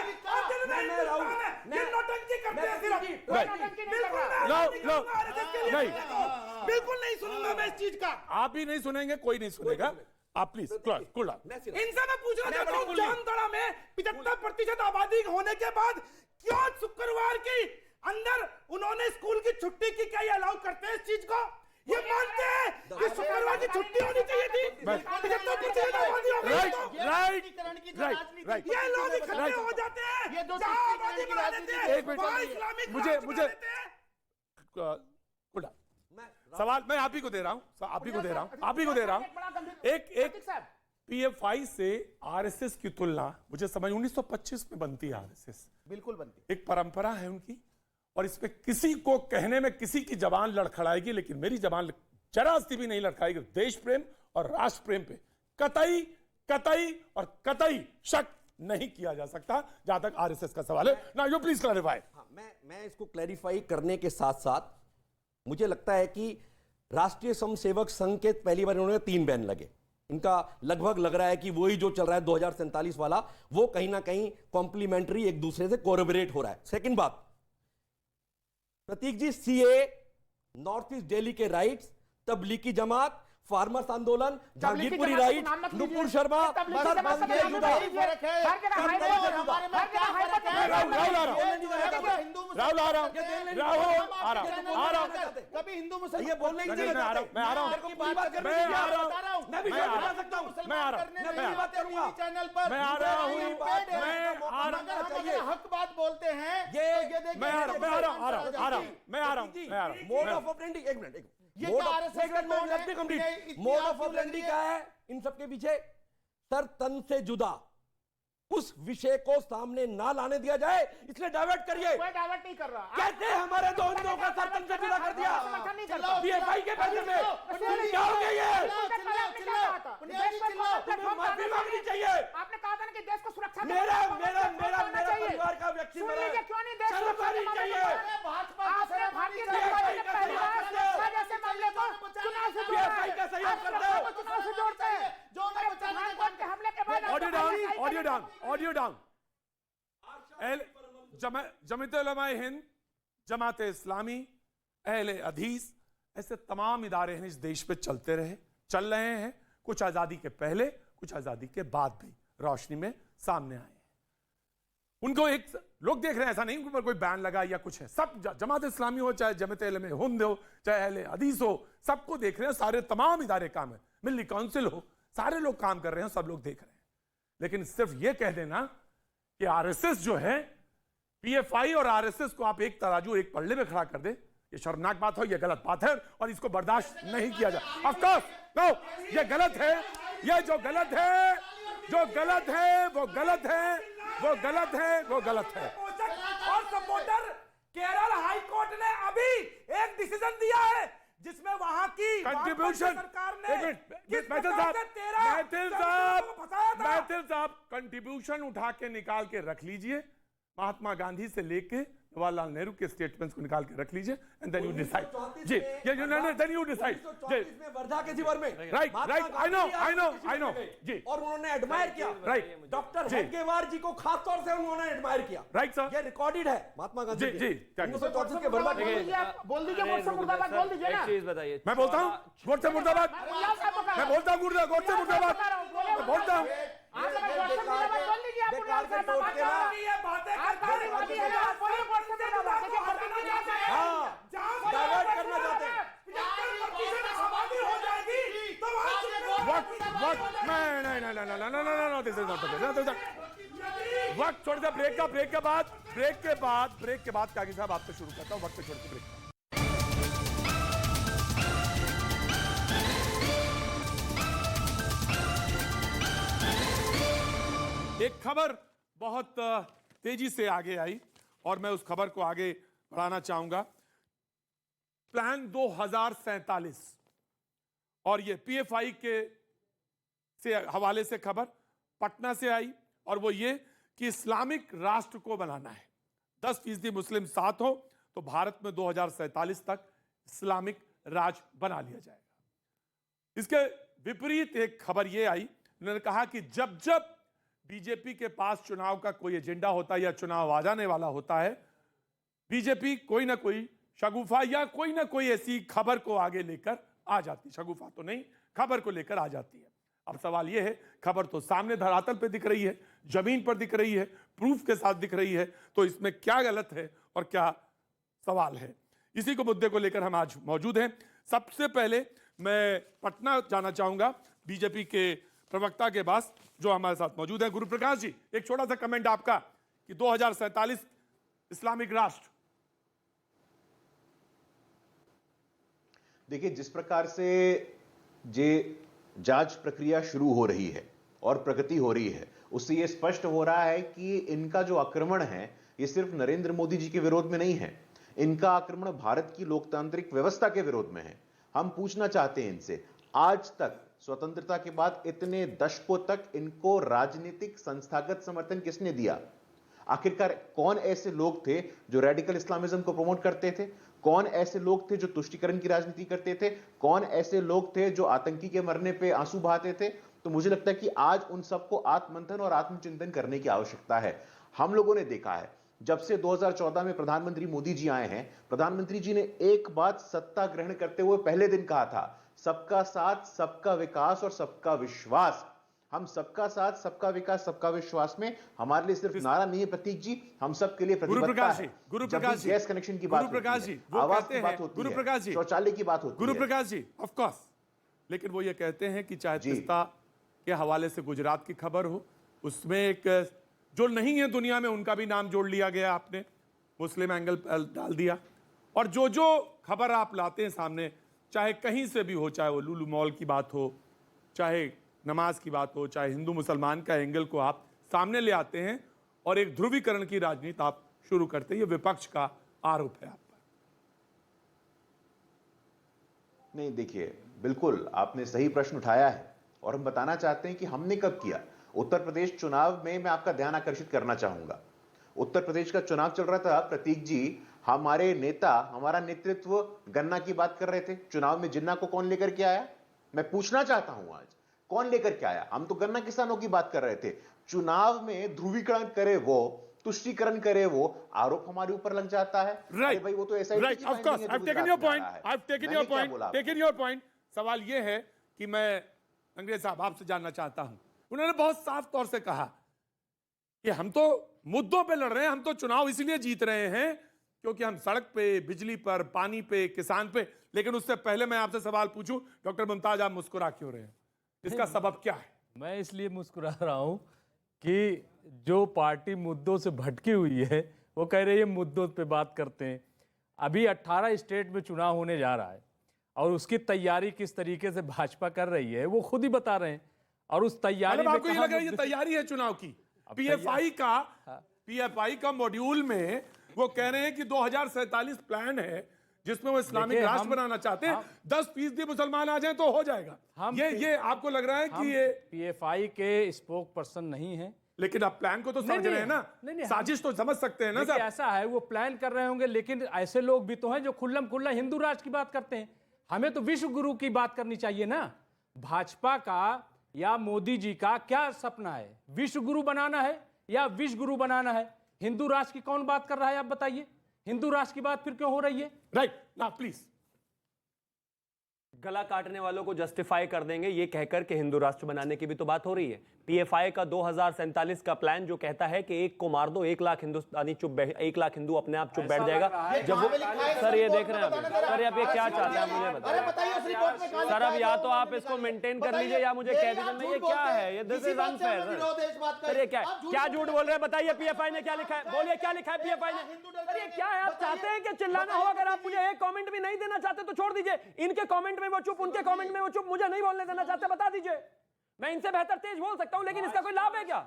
मैं राहुल, ये नौटंकी करते हैं सिर्फ। बिल्कुल लो, मैं लो, RSS के लिए नहीं। बिल्कुल नहीं सुनूंगा मैं इस चीज का। आप भी नहीं सुनेंगे, कोई नहीं सुनेगा। आप प्लीज कूल डाउन। इनसे मैं पूछना चाहता हूँ, जामताड़ा में 75% आबादी होने के बाद क्यों शुक्रवार की अंदर उन्होंने स्कूल की छुट्टी की? क्या ये अलाउ करते हैं इस चीज को? ये मानते हैं कि शुक्रवार की छुट्टी होनी चाहिए थी? 75% आबादी हो गई राइट तो राइट की जो राइट राजनीति राइट। ये लोग इकट्ठे हो जाते हैं, ये दो जहाँ तुष्टिकरण आबादी की बढ़ा राजनीति देते है। हैं, एक मिनट, वहाँ इस्लामिक मुझे- राज मुझे- बना देते हैं। Cool down. सवाल मैं आप ही को दे रहा हूं, आप ही को दे रहा हूं, आप ही को दे रहा हूं। एक पीएफआई से आरएसएस की तुलना मुझे समझ 1925 में बनती है। आरएसएस बिल्कुल बनती। एक परंपरा है उनकी, और इसमें किसी को कहने में किसी की जबान लड़खड़ाएगी, लेकिन मेरी जबान जरा सी भी नहीं लड़खड़ाएगी। देश प्रेम और राष्ट्र प्रेम पे कतई कतई और कतई शक नहीं किया जा सकता, जहां तक आरएसएस का सवाल है ना। You please clarify. हाँ, मैं इसको क्लैरिफाई करने के साथ साथ मुझे लगता है कि राष्ट्रीय स्वयंसेवक संघ के पहली बार इन्होंने 3 बैन लगे। इनका लगभग लग रहा है कि वही जो चल रहा है 2047 वाला, वो कहीं ना कहीं कॉम्प्लीमेंट्री एक दूसरे से कोरिलेट हो रहा है। सेकंड बात, प्रतीक जी, सीए, नॉर्थ ईस्ट दिल्ली के राइट्स, तबलीगी जमात, फार्मर्स आंदोलन, जहांगीरपुरी राइट, नुपुर शर्मा, सर बंद है जुदा। राहुल आ रहा हूं, राहुल आ रहा हूं, आ रहा हूं। कभी हिंदू मुसलमान ये बोलने की नहीं, मैं आ रहा हूं, मैं आ रहा हूं, पूरी बात करने मैं की आ रहा बता हूं, मैं भी मैं आ बता रहा सकता हूं। मैं आ रहा हूं, मैं मैं बात करूंगा चैनल पर। मैं आ रहा हूं, मैं मैं आ रहा मगर हम अगर हक बात बोलते हैं ये- तो ये देखिए मैं आ रहा हूं, मैं आ रहा हूं, आ रहा हूं, आ रहा हूं, मैं आ रहा हूं, मैं आ रहा हूं। मोड ऑफ ऑपरेंडिंग, एक मिनट, ये मोड क्या ऑफ RSS का मोड है? कंप्लीट। ये इतनी मोड ऑफ आपकी ऑपरेंडिंग लड़की क्या है इन सबके पीछे? सर, तन से जुदा उस विषय को सामने ना लाने दिया जाए, इसलिए डाइवर्ट करिए। कोई डाइवर्ट नहीं कर रहा। कहते हैं हमारे दो हिंदुओं का सर तन से जुदा कर दिया समर्थन नहीं करता। पीएफआई के पैसे में। क्या हो गया ये? तुम्हें माफी मांगनी चाहिए। आपने कहा था ना कि देश को सुरक्षा मेरा परिवार का व्यक्ति मरा है। क्यों नहीं देश शर्म आनी चाहिए। आपने भारतीय जनता पार्टी ने पहली बार सुरक्षा जैसे मामले को चुनाव से जोड़ा है। पीएफआई का सहयोग करते हो। चुनाव से जोड़ते हैं। जो ना बचाने पठानकोट के हमले के बाद audio down, audio down, audio down. Jamiat Ulama e Hind, Jamaat Islami, Ahle Hadees, ऐसे तमाम इदारे हैं इस देश पे चलते रहे, चल रहे हैं। कुछ आजादी के पहले, कुछ आजादी के बाद भी रोशनी में सामने आए हैं। उनको एक लोग देख रहे हैं, ऐसा नहीं उनके ऊपर कोई बैन लगा या कुछ है। सब जमात इस्लामी हो, चाहे जमात उलमा-ए हिंद हो, चाहे अहले हदीस हो, सबको देख रहे हैं। सारे तमाम इदारे काम है, मिल्ली काउंसिल हो, सारे लोग काम कर रहे हैं, सब लोग देख रहे हैं। लेकिन सिर्फ ये कह देना कि आरएसएस जो है, पीएफआई और आरएसएस को आप एक तराजू एक पल्ले में खड़ा कर दे, ये शर्मनाक बात हो, ये गलत बात है और इसको बर्दाश्त नहीं किया जाए। ऑफ कोर्स नो, ये गलत है। ये जो गलत है, जो गलत है वो गलत है, वो गलत है, वो गलत है। और सपोर्टर केरल हाई कोर्ट ने अभी एक डिसीजन दिया है जिसमें वहां की कंट्रीब्यूशन, सरकार ने एक मिनट, किस मैथिल प्रकार साहब, से 13 मैथिल लोगों को फंसाया था। मैथिल साहब, कंट्रीब्यूशन उठा के निकाल के रख लीजिए। महात्मा गांधी से लेके जवाहरलाल नेहरू के स्टेटमेंट्स को निकाल के रख लीजिए एंड देन यू डिसाइड। जी, देन यू डिसाइड। में वर्धा के शिविर में राइट, आई नो जी। और उन्होंने एडमायर किया, राइट, डॉक्टर हेडगेवार जी को खास तौर से उन्होंने एडमायर किया, राइट सर, ये रिकॉर्डेड है महात्मा गांधी जी, जी, 1934 के वर्धा के। बोल दीजिए गोडसे मुर्दाबाद बोल दीजिए ना। एक चीज बताइए, मैं बोलता हूँ गोडसे मुर्दाबाद, मैं बोलता हूँ गोडसे मुर्दाबाद, मैं बोलता हूँ। आप अगर गोडसे मुर्दाबाद बोल दीजिए, आप बेकार के टोट के बाद ये बातें आप गांधीवादी हैं, आप बोलिए गोडसे मुर्दाबाद। देखिए प्रतीक जी कैसे हैं। हाँ, डाइवर्ट करना चाहते हैं। वक्त छोड़ दे, ब्रेक के बाद कागी साहब आपसे शुरू करता हूं, वक्त छोड़ के ब्रेक। एक खबर बहुत तेजी से आगे आई और मैं उस खबर को आगे बढ़ाना चाहूंगा। प्लान 2047 और ये पीएफआई के से हवाले से खबर पटना से आई और वो ये कि इस्लामिक राष्ट्र को बनाना है। 10% मुस्लिम साथ हो तो भारत में 2047 तक इस्लामिक राज बना लिया जाएगा। इसके विपरीत एक खबर ये आई, उन्होंने कहा कि जब जब बीजेपी के पास चुनाव का कोई एजेंडा होता है या चुनाव आ जाने वाला होता है, बीजेपी कोई ना कोई शगुफा या कोई ना कोई ऐसी खबर को आगे लेकर आ जाती, शगुफा तो नहीं, खबर को लेकर आ जाती है। अब सवाल यह है, खबर तो सामने धरातल पे दिख रही है, जमीन पर दिख रही है, प्रूफ के साथ दिख रही है, तो इसमें क्या गलत है और क्या सवाल है, इसी को मुद्दे को लेकर हम आज मौजूद हैं। सबसे पहले मैं पटना जाना चाहूंगा बीजेपी के प्रवक्ता के पास जो हमारे साथ मौजूद है। गुरुप्रकाश जी, एक छोटा सा कमेंट आपका कि 2047 इस्लामिक राष्ट्र। देखिए, जिस प्रकार से ये जांच प्रक्रिया शुरू हो रही है और प्रगति हो रही है, उससे यह स्पष्ट हो रहा है कि इनका जो आक्रमण है ये सिर्फ नरेंद्र मोदी जी के विरोध में नहीं है, इनका आक्रमण भारत की लोकतांत्रिक व्यवस्था के विरोध में है। हम पूछना चाहते हैं इनसे, आज तक स्वतंत्रता के बाद इतने दशकों तक इनको राजनीतिक संस्थागत समर्थन किसने दिया? आखिरकार कौन ऐसे लोग थे जो रेडिकल इस्लामिज्म को प्रमोट करते थे? कौन ऐसे लोग थे जो तुष्टीकरण की राजनीति करते थे? कौन ऐसे लोग थे जो आतंकी के मरने पे आंसू बहाते थे? तो मुझे लगता है कि आज उन सबको आत्ममंथन और आत्मचिंतन करने की आवश्यकता है। हम लोगों ने देखा है, जब से 2014 में प्रधानमंत्री मोदी जी आए हैं, प्रधानमंत्री जी ने एक बात सत्ता ग्रहण करते हुए पहले दिन कहा था, सबका साथ, सबका विकास और सबका विश्वास। हम सबका साथ, सबका विकास, सबका विश्वास में हमारे लिए सिर्फ नारा नहीं है प्रतीक जी, हम सबके लिए प्रतिबद्धता है। गुरुप्रकाश जी, गैस कनेक्शन की बात होती है, आवास की बात होती है, शौचालय की बात होती है। गुरुप्रकाश जी, ऑफ कोर्स, लेकिन वो ये कहते हैं कि चाहे तीस्ता के हवाले से गुजरात की खबर हो, उसमें एक जो नहीं है दुनिया में उनका भी नाम जोड़ लिया गया, आपने मुस्लिम एंगल डाल दिया, और जो जो खबर आप लाते हैं सामने, चाहे कहीं से भी हो, चाहे वो लुलु मॉल की बात हो, चाहे नमाज की बात हो, चाहे हिंदू मुसलमान का एंगल को आप सामने ले आते हैं और एक ध्रुवीकरण की राजनीति आप शुरू करते हैं। ये विपक्ष का आरोप है आप पर। नहीं, देखिए, बिल्कुल आपने सही प्रश्न उठाया है और हम बताना चाहते हैं कि हमने कब किया। उत्तर प्रदेश चुनाव में मैं आपका ध्यान आकर्षित करना चाहूंगा। उत्तर प्रदेश का चुनाव चल रहा था प्रतीक जी, हमारे नेता, हमारा नेतृत्व गन्ना की बात कर रहे थे। चुनाव में जिन्ना को कौन लेकर के आया? मैं पूछना चाहता हूं आज, कौन लेकर के आया? हम तो गन्ना किसानों की बात कर रहे थे। चुनाव में ध्रुवीकरण करे वो, तुष्टीकरण करे वो, आरोप हमारे ऊपर लग जाता है। राइट भाई, वो तो ऐसा ही right, of course, I have taken your point, I have taken your point. सवाल ये है कि मैं अंग्रेज साहब आपसे जानना चाहता हूं, उन्होंने बहुत साफ तौर से कहा कि हम तो मुद्दों पे लड़ रहे हैं, हम तो चुनाव इसलिए जीत रहे हैं क्योंकि हम सड़क पे, बिजली पर, पानी पे, किसान पे। लेकिन उससे पहले मैं आपसे सवाल पूछूं, डॉक्टर मुमताज, आप मुस्कुरा क्यों रहे हैं? इसका सबब क्या है? मैं इसलिए मुस्कुरा रहा हूं कि जो पार्टी मुद्दों से भटकी हुई है वो कह रही है मुद्दों पे बात करते हैं। अभी 18 स्टेट में चुनाव होने जा रहा है और उसकी तैयारी किस तरीके से भाजपा कर रही है वो खुद ही बता रहे हैं। और उस तैयारी में आपको ये लग रहा है ये तैयारी है चुनाव की? पीएफआई का मॉड्यूल में वो कह रहे हैं कि 2047 प्लान है जिसमें वो इस्लामिक राष्ट्र बनाना चाहते हैं, 10% मुसलमान आ जाएं तो हो जाएगा। ये आपको लग रहा है कि ये पीएफआई के स्पोक पर्सन नहीं है, लेकिन आप प्लान को तो समझ रहे हैं ना, नहीं, साजिश तो समझ सकते हैं ना देखिए, सर। ऐसा है, वो प्लान कर रहे होंगे, लेकिन ऐसे लोग भी तो हैं जो खुल्लम खुल्ला हिंदू राष्ट्र की बात करते हैं। हमें तो विश्व गुरु की बात करनी चाहिए ना। भाजपा का या मोदी जी का क्या सपना है? विश्व गुरु बनाना है या विश्व गुरु बनाना है? हिंदू राष्ट्र की कौन बात कर रहा है, आप बताइए। हिंदू राष्ट्र की बात फिर क्यों हो रही है? राइट ना, प्लीज। गला काटने वालों को जस्टिफाई कर देंगे ये कहकर के हिंदू राष्ट्र बनाने की भी तो बात हो रही है। पीएफआई का 2047 का प्लान जो कहता है कि एक को मार दो, 1 लाख हिंदुस्तानी चुप 1 लाख हिंदू अपने आप चुप बैठ जाएगा। जब वो सर ये देख रहे हैं सर, अब ये क्या चाहता है मुझे बताइए सर। अब या तो आप इसको मेंटेन कर लीजिए या मुझे कह दीजिए। ये क्या है, ये दिस इज अनफेयर सर। ये क्या झूठ बोल रहे हैं, बताइए। पीएफआई ने क्या लिखा है, बोलिए क्या लिखा है पीएफआई ने। सर ये क्या है, आप चाहते हैं कि चिल्लाना हो? अगर आप मुझे एक कमेंट भी नहीं देना चाहते तो छोड़ दीजिए। इनके कमेंट में वो चुप, उनके कमेंट में वो चुप, मुझे नहीं बोलने देना चाहते, बता दीजिए। मैं इनसे बेहतर तेज बोल सकता हूं, लेकिन इसका कोई लाभ है क्या?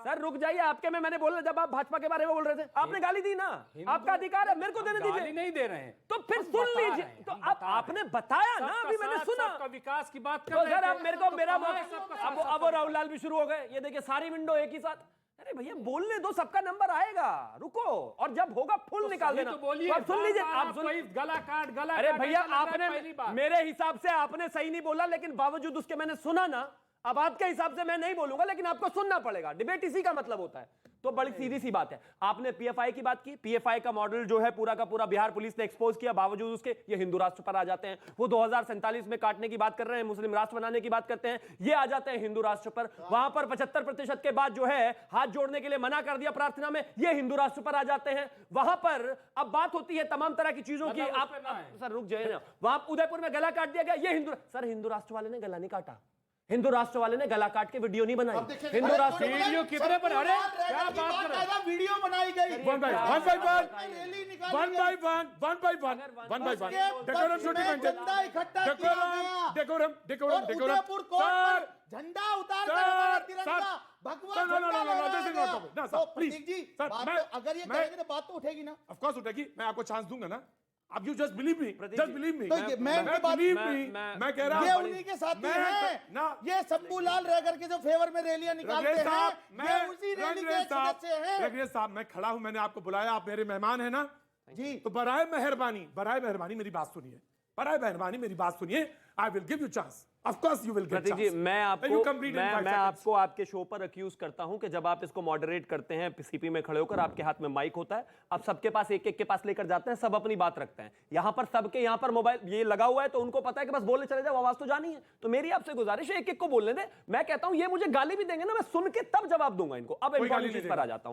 सर रुक जाइए, आपके में मैंने बोला, जब आप भाजपा के बारे में बोल रहे थे आपने गाली दी ना, आपका अधिकार है, मेरे को देने दीजिए। नहीं दे रहे हैं तो फिर सुन लीजिए। तो अब आपने बताया ना, अभी मैंने सुना। सबका विकास की बात कर तो रहे सर थे। अब मेरे को मेरा सबका अब राहुल लाल भी शुरू हो गए। ये देखिए सारी विंडो एक ही साथ। अरे भैया बोलने दो, सबका नंबर आएगा, रुको। और जब होगा फुल निकाल देना। तो बोलिए, तो आप सुन लीजिए, आप सुन। गला काट, गला अरे काट, भैया ऐसा लग रहा है आपने पहली बार। मेरे हिसाब से आपने सही नहीं बोला, लेकिन बावजूद उसके मैंने सुना ना। अब आपके हिसाब से मैं नहीं बोलूंगा, लेकिन आपको सुनना पड़ेगा। डिबेट इसी का मतलब होता है। तो बड़ी सीधी सी बात है, आपने पीएफआई की बात की। पीएफआई का मॉडल जो है पूरा का पूरा बिहार पुलिस ने एक्सपोज किया, बावजूद उसके ये हिंदू राष्ट्र पर आ जाते हैं। वो 2047 में काटने की बात कर रहे हैं, मुस्लिम राष्ट्र बनाने की बात करते हैं, ये आ जाते हैं हिंदू राष्ट्र पर। वहां पर 75% के बाद जो है हाथ जोड़ने के लिए मना कर दिया प्रार्थना में, ये हिंदू राष्ट्र पर आ जाते हैं। वहां पर अब बात होती है तमाम तरह की चीजों की। आप सर रुक जाइए ना, वहां उदयपुर में गला काट दिया गया, ये हिंदू सर हिंदू राष्ट्र वाले ने गला नहीं काटा, हिंदू राष्ट्र वाले ने गला काट के वीडियो नहीं बनाई। हिंदू राष्ट्र वीडियो कितने पर? अरे क्या बात कर रहे हैं? वीडियो बनाई गई, one by one, decorum shooting maintain, decorum Udaipur court पर झंडा उतार कर हमारा तिरंगा भगवा झंडा लहराया गया। तो प्रतीक जी, अगर ये कहेंगे तो बात तो उठेगी ना। ऑफ कोर्स उठेगी, मैं आपको चांस दूंगा ना। अब you just believe me, just believe me. मैं कह रहा ये हूं उन्हीं के साथी हैं। ये शंभूलाल रैगर के जो फेवर में रैलियां निकालते हैं, ये उसी रैली के सदस्य हैं। रंगरेज साहब, मैं खड़ा हूं, मैंने आपको बुलाया, आप मेरे मेहमान हैं ना जी। तो बराए मेहरबानी मेरी बात सुनिए, बराए मेहरबानी मेरी बात सुनिए। I will give you chance, of course you will get Pratik ji, chance. मैं आपको आपके शो पर अक्यूज करता हूं कि जब आप इसको मॉडरेट करते हैं, सीपी में खड़े होकर, आपके हाथ में माइक होता है, आप सबके पास एक के पास लेकर जाते हैं, सब अपनी बात रखते हैं। यहां पर सबके यहां पर मोबाइल ये लगा हुआ है, तो उनको पता है कि बस बोलने चले जाओ, आवाज तो जानी है। तो मेरी आपसे गुजारिश है, एक को बोलने दे। मैं कहता हूं ये मुझे गाली भी देंगे ना, मैं सुन के तब जवाब दूंगा इनको। अब इंपॉर्टेंट चीज पर आ जाता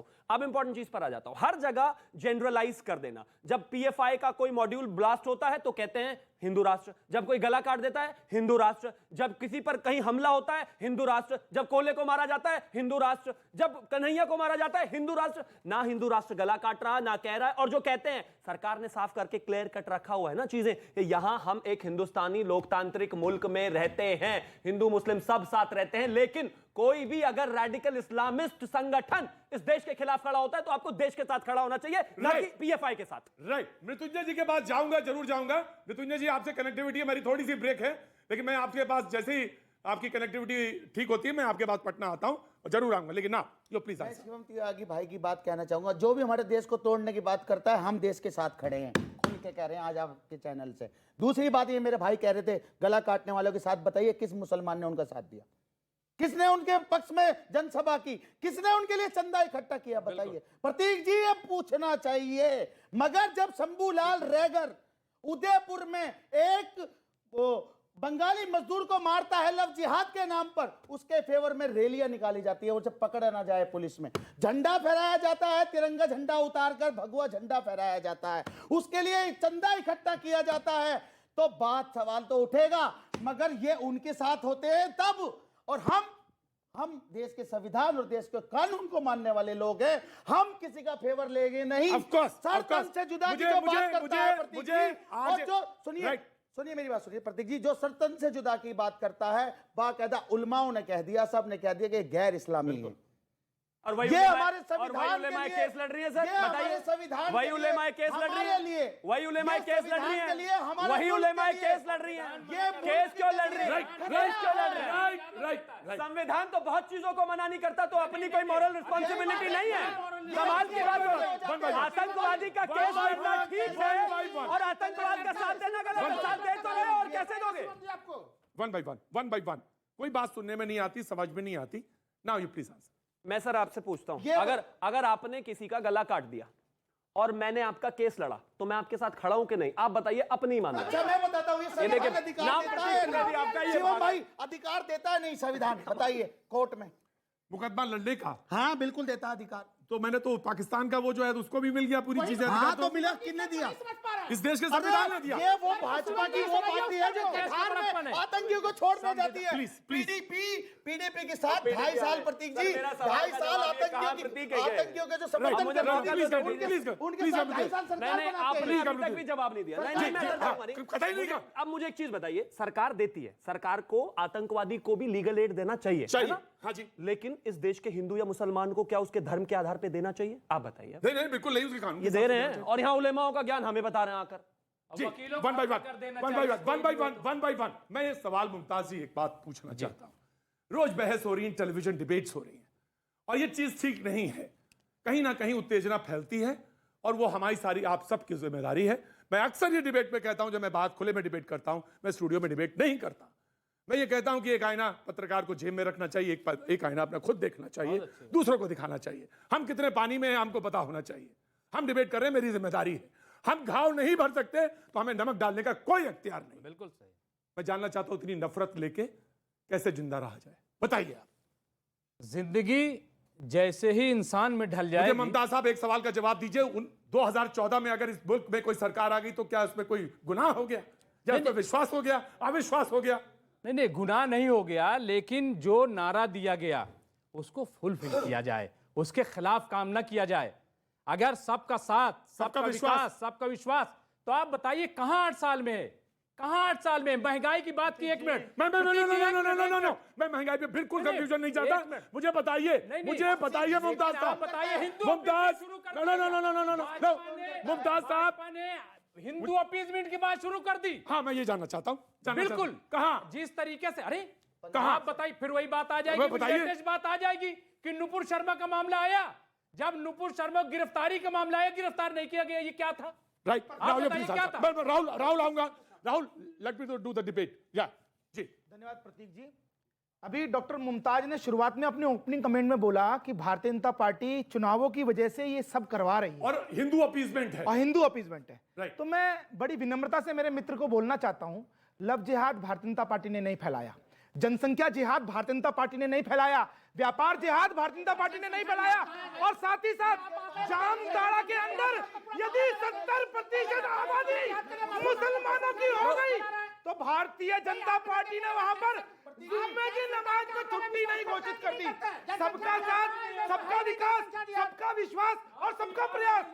हूं, हर जगह जनरलाइज कर देना। जब पीएफआई का कोई मॉड्यूल ब्लास्ट होता है तो कहते हैं हिंदू राष्ट्र, जब कोई गला काट देता है हिंदू राष्ट्र, जब किसी पर कहीं हमला होता है हिंदू राष्ट्र, जब कोले को मारा जाता है हिंदू राष्ट्र, जब कन्हैया को मारा जाता है हिंदू राष्ट्र। ना हिंदू राष्ट्र गला काट रहा, ना कह रहा है। और जो कहते हैं, सरकार ने साफ करके क्लियर कट रखा हुआ है ना चीजें, यहां हम एक हिंदुस्तानी लोकतांत्रिक मुल्क में रहते हैं, हिंदू मुस्लिम सब साथ रहते हैं। लेकिन कोई भी अगर रेडिकल इस्लामिस्ट संगठन इस देश के खिलाफ खड़ा होता है तो आपको देश के साथ खड़ा होना चाहिए, ना कि पीएफआई के साथ। राइट, मृत्युंजय जी के पास जाऊंगा, जरूर जाऊंगा। मृत्युंजय जी, आपसे कनेक्टिविटी है, मेरी थोड़ी सी ब्रेक है, लेकिन मैं आपके पास जैसे ही आपकी कनेक्टिविटी ठीक होती है, मैं आपके पास पटना आता हूं और जरूर आऊंगा। लेकिन ना यो प्लीज मैं शिवम त्यागी भाई की बात कहना चाहूंगा। जो भी हमारे देश को तोड़ने की बात करता है, हम देश के साथ खड़े हैं, खुल के कह रहे हैं आज आपके चैनल से। दूसरी बात, ये मेरे भाई कह रहे थे गला काटने वालों के साथ, बताइए किस मुसलमान ने उनका साथ दिया? किसने उनके पक्ष में जनसभा की? किसने उनके लिए चंदा इकट्ठा किया? बताइए प्रतीक जी, ये पूछना चाहिए। मगर जब शंभूलाल रैगर उदयपुर में एक बंगाली मजदूर को मारता है लव जिहाद के नाम पर, उसके फेवर में रैलियां निकाली जाती है, उसे पकड़ा ना जाए पुलिस में, झंडा फहराया जाता है, तिरंगा झंडा उतारकर भगवा झंडा फहराया जाता है, उसके लिए चंदा इकट्ठा किया जाता है, तो बात सवाल तो उठेगा। मगर ये उनके साथ होते हैं तब, और हम देश के संविधान और देश के कानून को मानने वाले लोग हैं, हम किसी का फेवर लेंगे नहीं। सरतन से जुदा की जो बात करता है प्रतीक जी, और जो सुनिए मेरी बात सुनिए प्रतीक जी, जो सरतन से जुदा की बात करता है, बाकायदा उलमाओं ने कह दिया, सब ने कह दिया कि गैर इस्लामी है। और वही ये उलेमाए- हमारे और संविधान वही के उलेमाए लिए- केस लड़ रही है सर, ये हमारे बताइए संविधान वही के लिए, उलेमाए केस लड़ रही हमारे लिए, है, वही उलेमाए ये केस लड़ रही संविधान के लिए, है, हमारे वही मुल्क उलेमाए के लिए। केस लड़ रही है, ये मुल्क केस क्यों के लड़ रही है, लिए। केस क्यों लड़ रही है? राइट संविधान तो बहुत चीजों को मना नहीं करता, तो अपनी कोई मॉरल रिस्पॉन्सिबिलिटी नहीं है। कमाल की बात हो गई। आतंकवादी का केस लड़ना ठीक है और आतंकवाद का साथ देना गलत है। साथ दे तो रहे हो और कैसे दोगे? वन बाय वन कोई बात सुनने में नहीं आती, समझ में नहीं आती। Now you please answer. मैं सर आपसे पूछता हूं, ये- अगर आपने किसी का गला काट दिया और मैंने आपका केस लड़ा, तो मैं आपके साथ खड़ा हूं कि नहीं? आप बताइए अपनी ईमानदारी। अच्छा मैं बताता हूँ, ये देखिए, संविधान अधिकार नाम देता है प्रतीक भी आपका ना? ये शिवम भाग भाई अधिकार देता है नहीं संविधान? बताइए कोर्ट में। मुकदमा लड़ने का हाँ बिल्कुल देता है अधिकार। तो मैंने तो पाकिस्तान का वो जो है उसको भी मिल गया पूरी चीजें। हाँ तो मिला, किसने दिया? इस देश के संविधान ने दिया। ये वो भाजपा की वो पार्टी है जो बिहार में आतंकियों को छोड़ने जाती है। Please, please. पीडीपी के साथ 2.5 साल प्रतीक जी, 2.5 साल आतंकियों के जो समर्थन मुझे कर रहे मौका हैं, दो, उनके प्लीज, उनके प्लीज, साथ प्लीज, 2.5 साल सरकार नहीं, बनाते आपने हैं। अभी तक भी जवाब नहीं दिया। नहीं, मैं अंदर जाऊंगा नहीं। कतई नहीं का। अब मुझे एक चीज बताइए, सरकार देती है, सरकार को आतंकवादी को भी लीगल एड देना चाहिए, है चाहिए, ना? हाँ जी। लेकिन इस देश के हिंदू या मुसलमान को क्या उसके धर्म के आधार पे देना चाहिए? आप बताइए। नहीं नहीं बिल्कुल नहीं, उसके कानून ये दे रहे हैं और यहाँ उलेमाओं का ज्ञान हमें बता रहे हैं आकर। जी, वन बाय वन। मैं ये सवाल मुमताज जी एक बात पूछना चाहता हूं। रोज बहस हो रही है, टेलीविजन डिबेट्स हो रही हैं, और ये चीज ठीक नहीं है। कहीं ना कहीं उत्तेजना फैलती है और वो हमारी सारी आप सबकी जिम्मेदारी है। मैं अक्सर ये डिबेट में कहता हूं, जब मैं बात खुले में डिबेट करता हूं, मैं स्टूडियो में डिबेट नहीं करता। मैं ये कहता हूं कि एक आईना पत्रकार को जेब में रखना चाहिए, एक आईना अपना खुद देखना चाहिए, दूसरों को दिखाना चाहिए। हम कितने पानी में हैं हमको पता होना चाहिए। हम डिबेट कर रहे हैं, मेरी जिम्मेदारी है। हम घाव नहीं भर सकते तो हमें नमक डालने का कोई अख्तियार नहीं। बिल्कुल सही। मैं जानना चाहता हूं इतनी नफरत लेके कैसे जिंदा रहा जाए, बताइए आप। जिंदगी जैसे ही इंसान में ढल मुझे जाएगी। ममताज साहब एक सवाल का जवाब दीजिए। 2014 में अगर इस मुल्क में कोई सरकार आ गई तो क्या उसमें कोई गुनाह हो गया, या उसमें विश्वास हो गया, अविश्वास हो गया? नहीं, गुनाह नहीं हो गया, लेकिन जो नारा दिया गया उसको फुलफिल किया जाए, उसके खिलाफ काम ना किया जाए। अगर सबका साथ, सबका विश्वास, सबका विश्वास, तो आप बताइए कहां 8 साल में है? कहां 8 साल में? महंगाई की बात की 1 मिनट। मैं महंगाई पे बिल्कुल कंफ्यूजन नहीं चाहता। मुझे बताइए, मुमताज साहब, बताइए हिंदू मुमताज, मुमताज साहब, हिंदू अपीजमेंट की बात शुरू कर दी। हाँ मैं ये जानना चाहता हूँ। बिल्कुल। कहाँ? जिस तरीके से, अरे कहाँ? आप बताइए, फिर वही बात आ जाएगी, बताइए। लेटेस्ट बात आ जाएगी कि नुपुर शर्मा का मामला आया। जब नुपुर शर्मा गिरफ्तारी का मामला आया, गिरफ्तार नहीं किया गया, ये क्या था? राइट, बताइए क्या था? राहुल आऊंगा। Rahul, let me do the debate. या जी, धन्यवाद प्रतीक जी। अभी डॉक्टर मुमताज ने शुरुआत में अपने ओपनिंग कमेंट में बोला कि भारतीय जनता पार्टी चुनावों की वजह से ये सब करवा रही है और हिंदू अपीजमेंट है। और हिंदू अपीजमेंट है। Right. तो मैं बड़ी विनम्रता से मेरे मित्र को बोलना चाहता हूं, लव जिहाद भारतीय जनता पार्टी ने नहीं फैलाया, जनसंख्या जिहाद भारतीय जनता पार्टी ने नहीं फैलाया, व्यापार जिहाद भारतीय जनता पार्टी ने नहीं फैलाया, और साथ ही साथ जामताड़ा के अंदर यदि 70% आबादी मुसलमानों की हो गई तो भारतीय जनता पार्टी ने वहां पर जुम्मे की नमाज को छुट्टी नहीं घोषित कर दी। सबका साथ, सबका विकास, सबका विश्वास और सबका प्रयास,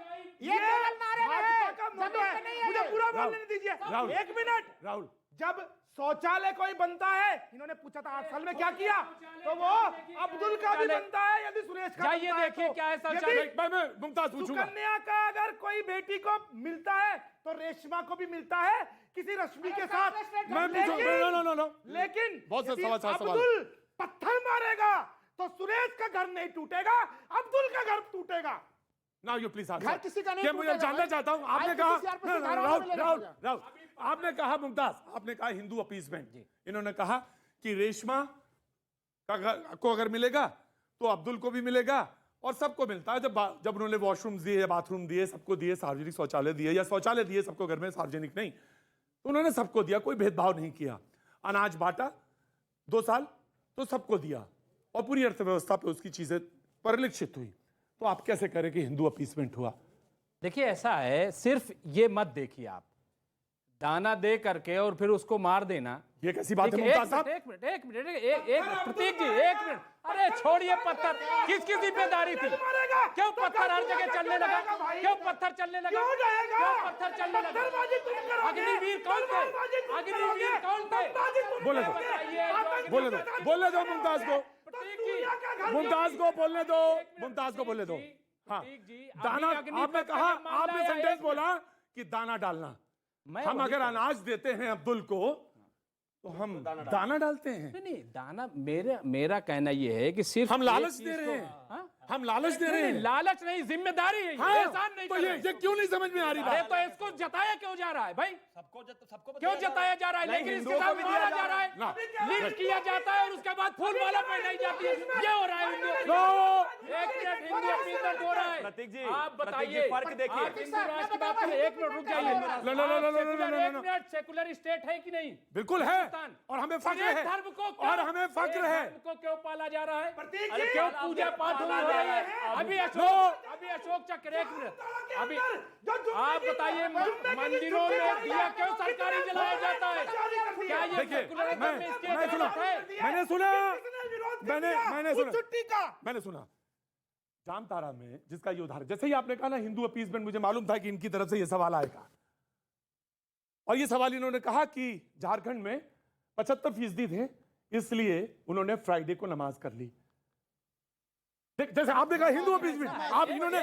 ये भाजपा का मोटो है। मुझे पूरा बोलने नहीं दीजिए, 1 मिनट। राहुल, जब शौचालय कोई बनता है, इन्होंने पूछा था 8 साल में क्या किया, तो वो अब्दुल का भी बनता है, यदि सुरेश का जाइए बनता है देखिए तो। क्या है यदि शौचालय। मैं मुमताज पूछूंगा। सुकन्या का अगर कोई बेटी को मिलता है तो रेशमा को भी मिलता है किसी रश्मि के साथ। मैं पूछूंगा। नो। लेकिन बहुत से यदि सवाल। अब्दुल पत्थर मारेगा तो सुरेश का घर नहीं टूटेगा, अब्दुल का घर टूटेगा। नाउ यू प्लीज घर किसी का नहीं मुझे टूटेगा जानना भाई। चाहता हूँ, आपने भाई, कहा किसी CRPC धारा में राहुल, मिलेगा राहुल, मुझे। राहुल, आपने कहा मुमताज, आपने कहा हिंदू अपीजमेंट। इन्होंने कहा कि रेशमा को अगर मिलेगा तो अब्दुल को भी मिलेगा और सबको मिलता है। जब उन्होंने वॉशरूम दिए, बाथरूम दिए, सबको दिए, सार्वजनिक शौचालय दिए, या शौचालय दिए सबको घर में, सार्वजनिक नहीं, तो उन्होंने सबको दिया, कोई भेदभाव नहीं किया। अनाज बांटा 2 साल तो सबको दिया और पूरी अर्थव्यवस्था पे उसकी चीजें परिलक्षित हुई। तो आप कैसे करें कि हिंदू अपीसमेंट हुआ? देखिए ऐसा है, सिर्फ ये मत देखिए आप, दाना दे करके और फिर उसको मार देना, ये कैसी बात है देखिए, मुमताज साहब? एक मिनट प्रतीक जी, 1 मिनट। अरे छोड़िए पत्थर, किसकी जिम्मेदारी थी? क्यों पत्थर हर जगह चलने लगा? क्यों पत्थर चलने लगा? क्यों पत्थर चलने लगा? अग्निवीर कौन थे? अग्निवीर कौन थे? बोले दो मुमताज को। प्रतीक जी, मुमताज को बोलने दो, मुमताज को बोलने दो। हाँ, प्रतीक जी, दाना, अभी अग्निपथ आपने का कहा, जब मामला आपने आया सेंटेंस है, बोला कि दाना डालना। मैं हम वही अगर कह रहा अनाज देते हैं अब्दुल को तो हम दाना डालते हैं। नहीं दाना, मेरा कहना यह है कि सिर्फ हम एक लालच चीज दे रहे को- हैं, हाँ? हम लालच दे रहे हैं। लालच नहीं, जिम्मेदारी है, हाँ, एहसान नहीं तो कर रहे। ये क्यों नहीं समझ में आ रही अरे बात? तो इसको जताया क्यों जा रहा है भाई? सबको क्यों जताया जा रहा है? लेकिन इसके साथ मारा जा रहा ना। है, लिफ्ट किया जाता है और उसके बाद फूल माला पहनाई जाती है। ये हो रहा है हिंदू। एक मिनट, हिंदू अपीलमेंट हो रहा है। प्रतीक जी, आप प्रतीक बताइए, जी, फर्क देखिए। आप हिंदू राष्ट्र की बात करें, एक मिनट रुक जाइए। एक मिनट, सेकुलर स्टेट है कि नहीं? बिल्कुल है, पाकिस्तान। और हमें फख्र एक है, धर्म को और हमें फख्र है। धर्म को क्यों पाला जा रहा है? प्रतीक अरे जी, क्यों पूजा पाठ हो रहा है? अभी अशोक चक्र, एक मिनट, अभी आप बताइए, मंदिरों में दिया क्यों सरकारी जलाया जाता है? क्या ये देखिए, सेकुलरिज्म में इसकी मैं सुना, इजाजत है? मैंने सुना, मैंने सुना, छुट्टी का मैंने सुना जामताड़ा में जिसका ये उदाहरण, जैसे ही आपने कहा ना हिंदू अपीसमेंट, मुझे मालूम था कि इनकी तरफ से ये सवाल आएगा। और ये सवाल इन्होंने कहा कि झारखंड में 75% थे, इसलिए उन्होंने फ्राइडे को नमाज कर ली। जैसे आपने कहा हिंदू अपीसमेंट, आप इन्होंने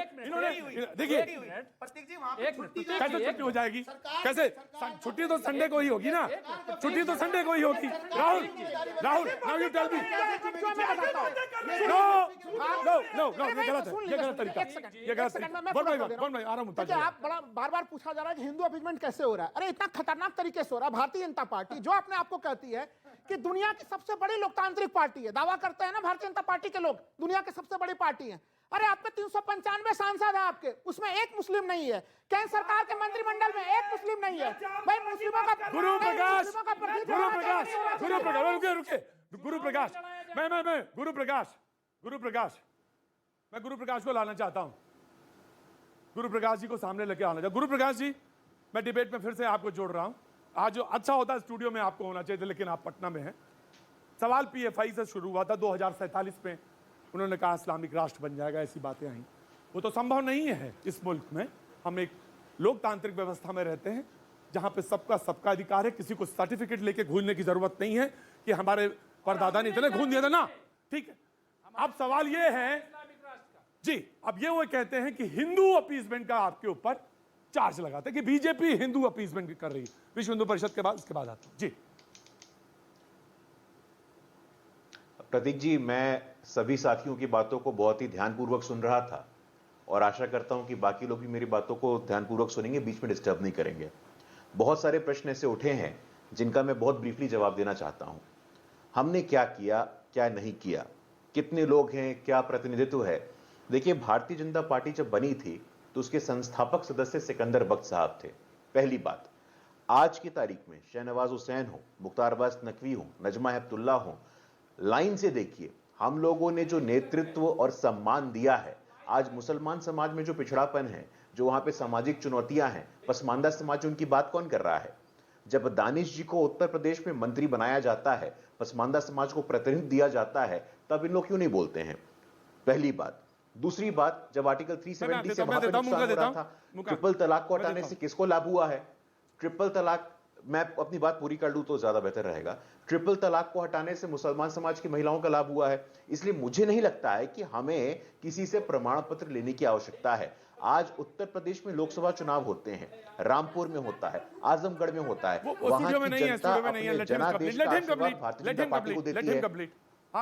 देखिए प्रतीक जी वहां पे एक छुट्टी मिनट, कैसे छुट्टी हो जाएगी? कैसे? छुट्टी तो संडे को ही होगी ना, छुट्टी तो संडे को ही होगी। Rahul, now you tell me. No, ये गलत है, ये गलत तरीका, ये गलत तरीका। बोल भाई, आ रहा हूं। देखिए, आप बड़ा बार पूछा जा रहा है कि हिंदू अपीसमेंट कैसे हो रहा है। अरे इतना खतरनाक तरीके से हो रहा है। भारतीय जनता पार्टी जो अपने आप को कहती है कि दुनिया की सबसे बड़ी लोकतांत्रिक पार्टी है, दावा करते हैं ना भारतीय जनता पार्टी के लोग, दुनिया की सबसे बड़ी पार्टी है। अरे आप में 395 सांसद है आपके, उसमें एक मुस्लिम नहीं है। केंद्र सरकार के मंत्रिमंडल में एक मुस्लिम नहीं है भाई। मुस्लिमों का रुके, गुरु प्रकाश को लाना चाहता हूं। गुरु प्रकाश जी को सामने लेके आना चाहिए। गुरु प्रकाश जी, मैं डिबेट में फिर से आपको जोड़ रहा हूं। आज जो अच्छा होता है स्टूडियो में आपको होना चाहिए, लेकिन आप पटना में हैं। सवाल पीएफआई से शुरू हुआ था 2047 में, उन्होंने कहा इस्लामिक राष्ट्र बन जाएगा, ऐसी बातें आई। वो तो संभव नहीं है इस मुल्क में। हम एक लोकतांत्रिक व्यवस्था में रहते हैं जहां पे सबका अधिकार है। किसी को सर्टिफिकेट लेके घूमने की जरूरत नहीं है कि हमारे परदादा ने इतने घूम दिया था ना। ठीक है, अब सवाल ये है जी, अब ये वो कहते हैं कि हिंदू अपीसमेंट का आपके ऊपर चार्ज लगाते हैं कि बीजेपी हिंदू अपीसमेंट कर रही है। विश्व हिंदू परिषद के बाद इसके बाद आता हूं जी। प्रतीक जी, मैं सभी साथियों की बातों को बहुत ही ध्यानपूर्वक सुन रहा था और आशा करता हूं कि बाकी लोग भी मेरी बातों को ध्यानपूर्वक सुनेंगे, बीच में डिस्टर्ब नहीं करेंगे। बहुत सारे प्रश्न ऐसे उठे हैं जिनका मैं बहुत ब्रीफली जवाब देना चाहता हूं। हमने क्या किया, क्या नहीं किया, कितने लोग हैं, क्या प्रतिनिधित्व है। देखिए, भारतीय जनता पार्टी जब बनी थी तो उसके संस्थापक सदस्य सिकंदर बख्श साहब थे। पहली बात, आज की तारीख में शहनवाज हुसैन हो, मुख्तार अब्बास नकवी हो, नजमा हेपतुल्ला हो, लाइन से देखिए, हम लोगों ने जो नेतृत्व और सम्मान दिया है। आज मुसलमान समाज में जो पिछड़ापन है, जो वहां पे सामाजिक चुनौतियां हैं, पसमानदा समाज, उनकी बात कौन कर रहा है? जब दानिश जी को उत्तर प्रदेश में मंत्री बनाया जाता है, पसमानदा समाज को प्रतिनिधित्व दिया जाता है, तब इन लोग क्यों नहीं बोलते हैं? पहली बात। दूसरी बात, जब आर्टिकल 370 से वहां पे नुकसान हो रहा था, ट्रिपल तलाक को हटाने से किसको लाभ हुआ है? ट्रिपल तलाक, मैं अपनी बात पूरी कर लूं तो ज्यादा बेहतर रहेगा। ट्रिपल तलाक को हटाने से मुसलमान समाज की महिलाओं का लाभ हुआ है। इसलिए मुझे नहीं लगता है कि हमें किसी से प्रमाण पत्र लेने की आवश्यकता है। आज उत्तर प्रदेश में लोकसभा चुनाव होते हैं, रामपुर में होता है, आजमगढ़ में होता है, वहां की जनता अपने जनादेश का आशीर्वाद भारतीय जनता पार्टी को देती है।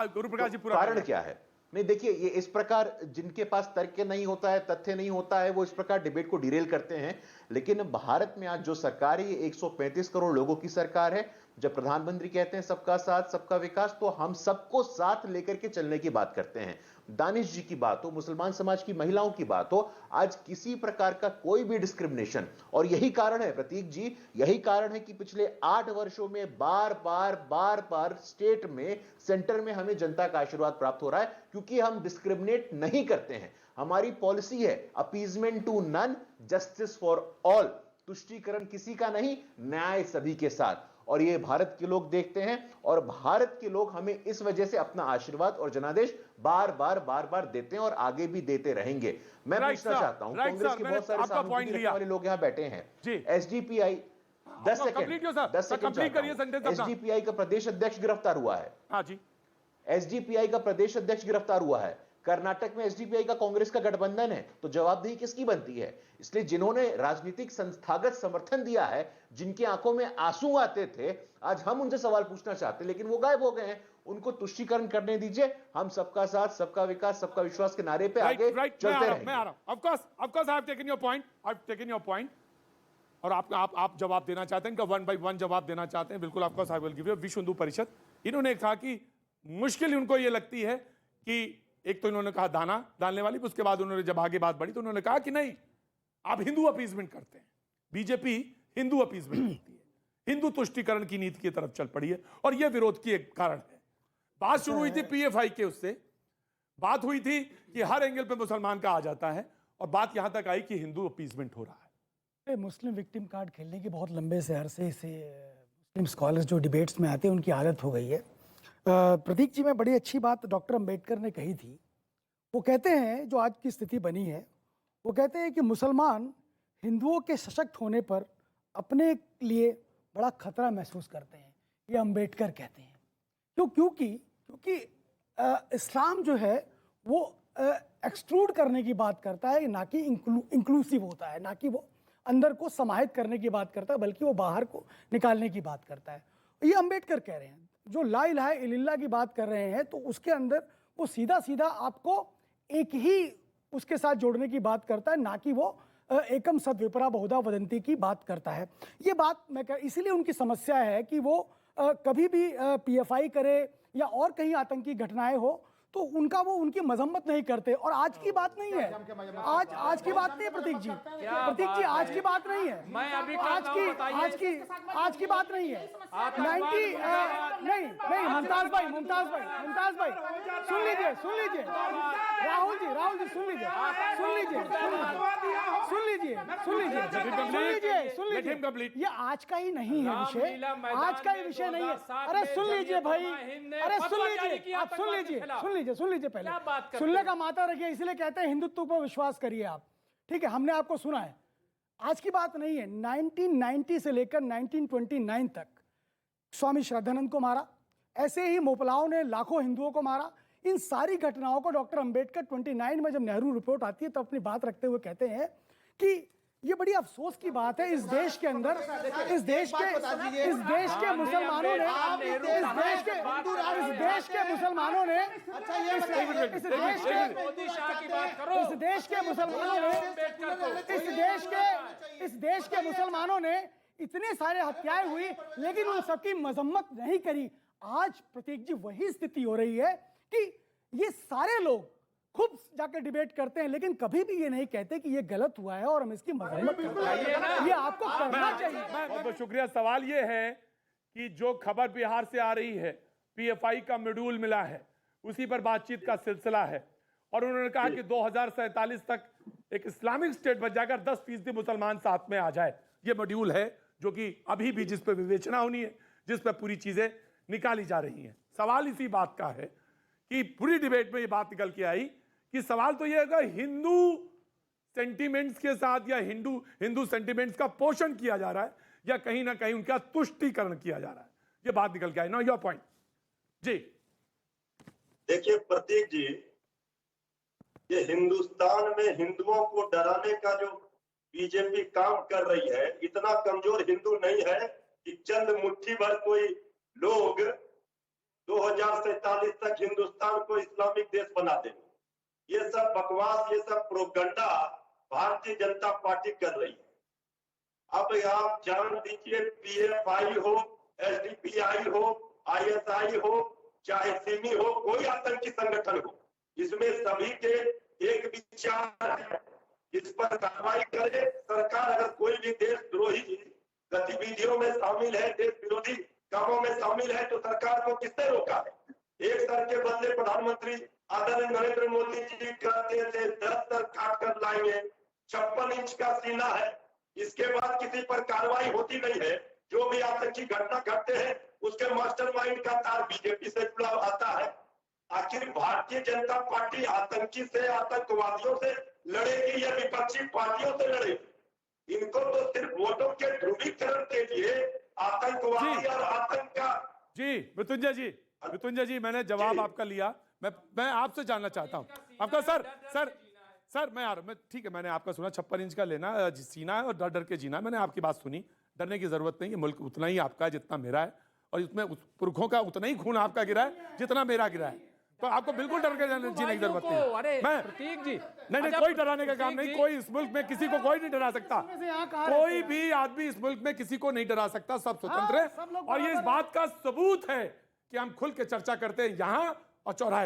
गुरु प्रकाश जी, कारण क्या है? नहीं, देखिए, ये इस प्रकार जिनके पास तर्क नहीं होता है, तथ्य नहीं होता है, वो इस प्रकार डिबेट को डिरेल करते हैं। लेकिन भारत में आज जो सरकार है, ये 135 करोड़ लोगों की सरकार है। जब प्रधानमंत्री कहते हैं सबका साथ सबका विकास, तो हम सबको साथ लेकर के चलने की बात करते हैं। दानिश जी की बात हो, मुसलमान समाज की महिलाओं की बात हो, आज किसी प्रकार का कोई भी डिस्क्रिमिनेशन, और यही कारण है प्रतीक जी, यही कारण है कि पिछले 8 वर्षों में बार बार स्टेट में, सेंटर में हमें जनता का आशीर्वाद प्राप्त हो रहा है, क्योंकि हम डिस्क्रिमिनेट नहीं करते हैं। हमारी पॉलिसी है appeasement to none, justice for all. तुष्टीकरण किसी का नहीं, न्याय सभी के साथ। और ये भारत के लोग देखते हैं, और भारत के लोग हमें इस वजह से अपना आशीर्वाद और जनादेश बार बार देते हैं और आगे भी देते रहेंगे। मैं पूछना चाहता हूं, कांग्रेस के बहुत सारे सहानुभूति वाले लोग यहां बैठे हैं। एसडीपीआई 10 सेकंड, एसडीपीआई का प्रदेश अध्यक्ष गिरफ्तार हुआ है। हाँ जी, एसडीपीआई का प्रदेश अध्यक्ष गिरफ्तार हुआ है, कर्नाटक में एसडीपीआई का कांग्रेस का गठबंधन है, तो जवाबदेही किसकी बनती है? इसलिए जिन्होंने राजनीतिक संस्थागत समर्थन दिया है, जिनकी आंखों में आंसू आते थे, आज हम उनसे सवाल पूछना चाहते हैं, लेकिन वो गायब हो गए हैं। उनको तुष्टीकरण करने दीजिए। हम सबका साथ, सबका विकास, सबका विश्वास के नारे पे आगे चलते रहेंगे। मैं आ रहा हूं। Of course, I have taken your point. और आप जवाब देना चाहते हैं, इनका 1 by 1 जवाब देना चाहते हैं, बिल्कुल of course I will give you. विश्व हिंदू परिषद, इन्होंने कहा कि मुश्किल उनको ये लगती है कि एक तो इन्होंने कहा दाना डालने वाली, उसके बाद उन्होंने जब आगे बात बढ़ी तो उन्होंने कहा कि नहीं, आप हिंदू अपीजमेंट करते हैं, बीजेपी हिंदू अपीजमेंट करती है, हिंदू तुष्टीकरण की नीति की तरफ चल पड़ी है, और यह विरोध की एक कारण है। बात शुरू हुई थी पीएफआई के, उससे बात हुई थी कि हर एंगल पे मुसलमान का आ जाता है, और बात यहां तक आई कि हिंदू अपीजमेंट हो रहा है। मुस्लिम विक्टिम कार्ड खेलने की बहुत लंबे से अरसे से मुस्लिम स्कॉलर्स जो डिबेट्स में आते हैं उनकी आदत हो गई है। प्रतीक जी, में बड़ी अच्छी बात डॉक्टर अंबेडकर ने कही थी। वो कहते हैं, जो आज की स्थिति बनी है, वो कहते हैं कि मुसलमान हिंदुओं के सशक्त होने पर अपने लिए बड़ा खतरा महसूस करते हैं। ये अंबेडकर कहते हैं। क्योंकि इस्लाम जो है वो एक्सट्रूड करने की बात करता है, ना कि इंक्लूसिव होता है, ना कि वो अंदर को समाहित करने की बात करता है, बल्कि वो बाहर को निकालने की बात करता है। ये अंबेडकर कह रहे हैं। जो ला इलाहा इल्लल्लाह की बात कर रहे हैं, तो उसके अंदर वो सीधा सीधा आपको एक ही उसके साथ जोड़ने की बात करता है, ना कि वो एकम सद विपरा बहुधा वदंती की बात करता है। ये बात मैं इसीलिए उनकी समस्या है कि वो कभी भी पीएफआई करे या और कहीं आतंकी घटनाएं हो तो उनकी मजम्मत नहीं करते। और आज की बात नहीं है, आज की बात नहीं है प्रतीक जी, आज की बात नहीं है, आज की बात नहीं है। 90 नहीं मुमताज भाई सुन लीजिए राहुल जी सुन लीजिए ये आज का ही नहीं है विषय, आज का ही विषय नहीं है। अरे सुन लीजिए भाई, अरे सुन लीजिए, आप सुन लीजिए पहले सुनने का माता रखिए। इसलिए कहते हैं हिंदुत्व पर विश्वास करिए आप, ठीक है? हमने आपको सुना है, आज की बात नहीं है। 1990 से लेकर 1929 तक स्वामी श्रद्धानंद को मारा, ऐसे ही मोपलाओं ने लाखों हिंदुओं को मारा। इन सारी घटनाओं को डॉक्टर अंबेडकर 29 में जब नेहरू रिपोर्ट आती है तो अपनी बात रखते हुए कहते हैं कि ये बड़ी अफसोस की बात है, इस देश के अंदर, इस देश के मुसलमानों ने, इस देश के मुसलमानों ने इतने सारे हत्याएं हुई, लेकिन उन सबकी मजम्मत नहीं करी। आज प्रतीक जी वही स्थिति हो रही है कि ये सारे लोग खूब जाकर डिबेट करते हैं, लेकिन कभी भी ये नहीं कहते कि ये गलत हुआ है और हम इसकी मजम्मत करते हैं। ये आपको करना चाहिए। बहुत शुक्रिया। सवाल ये है कि जो खबर बिहार से आ रही है, पीएफआई का मॉड्यूल मिला है, उसी पर बातचीत का सिलसिला है, और उन्होंने कहा कि 2047 तक एक इस्लामिक स्टेट बन जाकर 10% मुसलमान साथ में आ जाए। ये मॉड्यूल है जो कि अभी भी जिस पर विवेचना होनी है, जिस पर पूरी चीजें निकाली जा रही हैं। सवाल इसी बात का है कि पूरी डिबेट में ये बात निकल के आई कि सवाल तो ये है, हिंदू सेंटिमेंट्स के साथ या हिंदू सेंटिमेंट्स का पोषण किया जा रहा है या कहीं ना कहीं उनका तुष्टीकरण किया जा रहा है। ये बात निकल के आई ना। योर पॉइंट जी। देखिए प्रतीक जी, ये हिंदुस्तान में हिंदुओं को डराने का जो बीजेपी काम कर रही है, इतना कमजोर हिंदू नहीं है कि चंद मुट्ठी भर कोई लोग 2047 तक हिंदुस्तान को इस्लामिक देश बना देंगे। ये सब बकवास, ये सब प्रोपगंडा भारतीय जनता पार्टी कर रही है। अब आप जान दीजिए, पीएफआई हो, एसडीपीआई हो, आईएसआई हो, चाहे सिमी हो, कोई आतंकी संगठन हो, इसमें सभी के एक विचार है, इस पर कार्रवाई करे सरकार। अगर कोई भी देशद्रोही गतिविधियों में शामिल है, देश विरोधी कामों में शामिल है, तो सरकार को किसने रोका है? एक सर के बदले प्रधानमंत्री आदरणीय नरेंद्र मोदी जी कहते थे 10 सर काट कर लाएंगे, 56 इंच का सीना है, इसके बाद किसी पर कार्रवाई होती नहीं है। जो भी आतंकी घटना घटते हैं उसके मास्टरमाइंड का तार बीजेपी से जुड़ा आता है। आखिर भारतीय जनता पार्टी आतंकी से, आतंकवादियों से लड़ेगी या विपक्षी पार्टियों से लड़ेगी? इनको तो सिर्फ वोटों के ध्रुवीकरण के लिए आतंकवादी और आतंक का। जी मृत्युंजय जी, मृत्युंजय जी, मैंने जवाब आपका लिया। मैं आपसे जानना चाहता हूं आपका सर मैं ठीक है, मैंने आपका सुना 56 इंच का लेना सीना है और डर डर के जीना। मैंने आपकी बात सुनी, डरने की जरूरत नहीं है। मुल्क उतना ही आपका है जितना मेरा है, और इसमें पुरखों का उतना ही खून आपका गिरा है जितना मेरा गिरा है। तो आपको बिल्कुल डर के जीने की जरूरत नहीं। अरे मैं प्रतीक जी, नहीं, कोई डराने का काम नहीं। कोई इस मुल्क में किसी को कोई नहीं डरा सकता। कोई भी आदमी इस मुल्क में किसी को नहीं डरा सकता। सब स्वतंत्र है, और ये इस बात का सबूत है कि हम खुल के चर्चा करते हैं यहां और चौराहे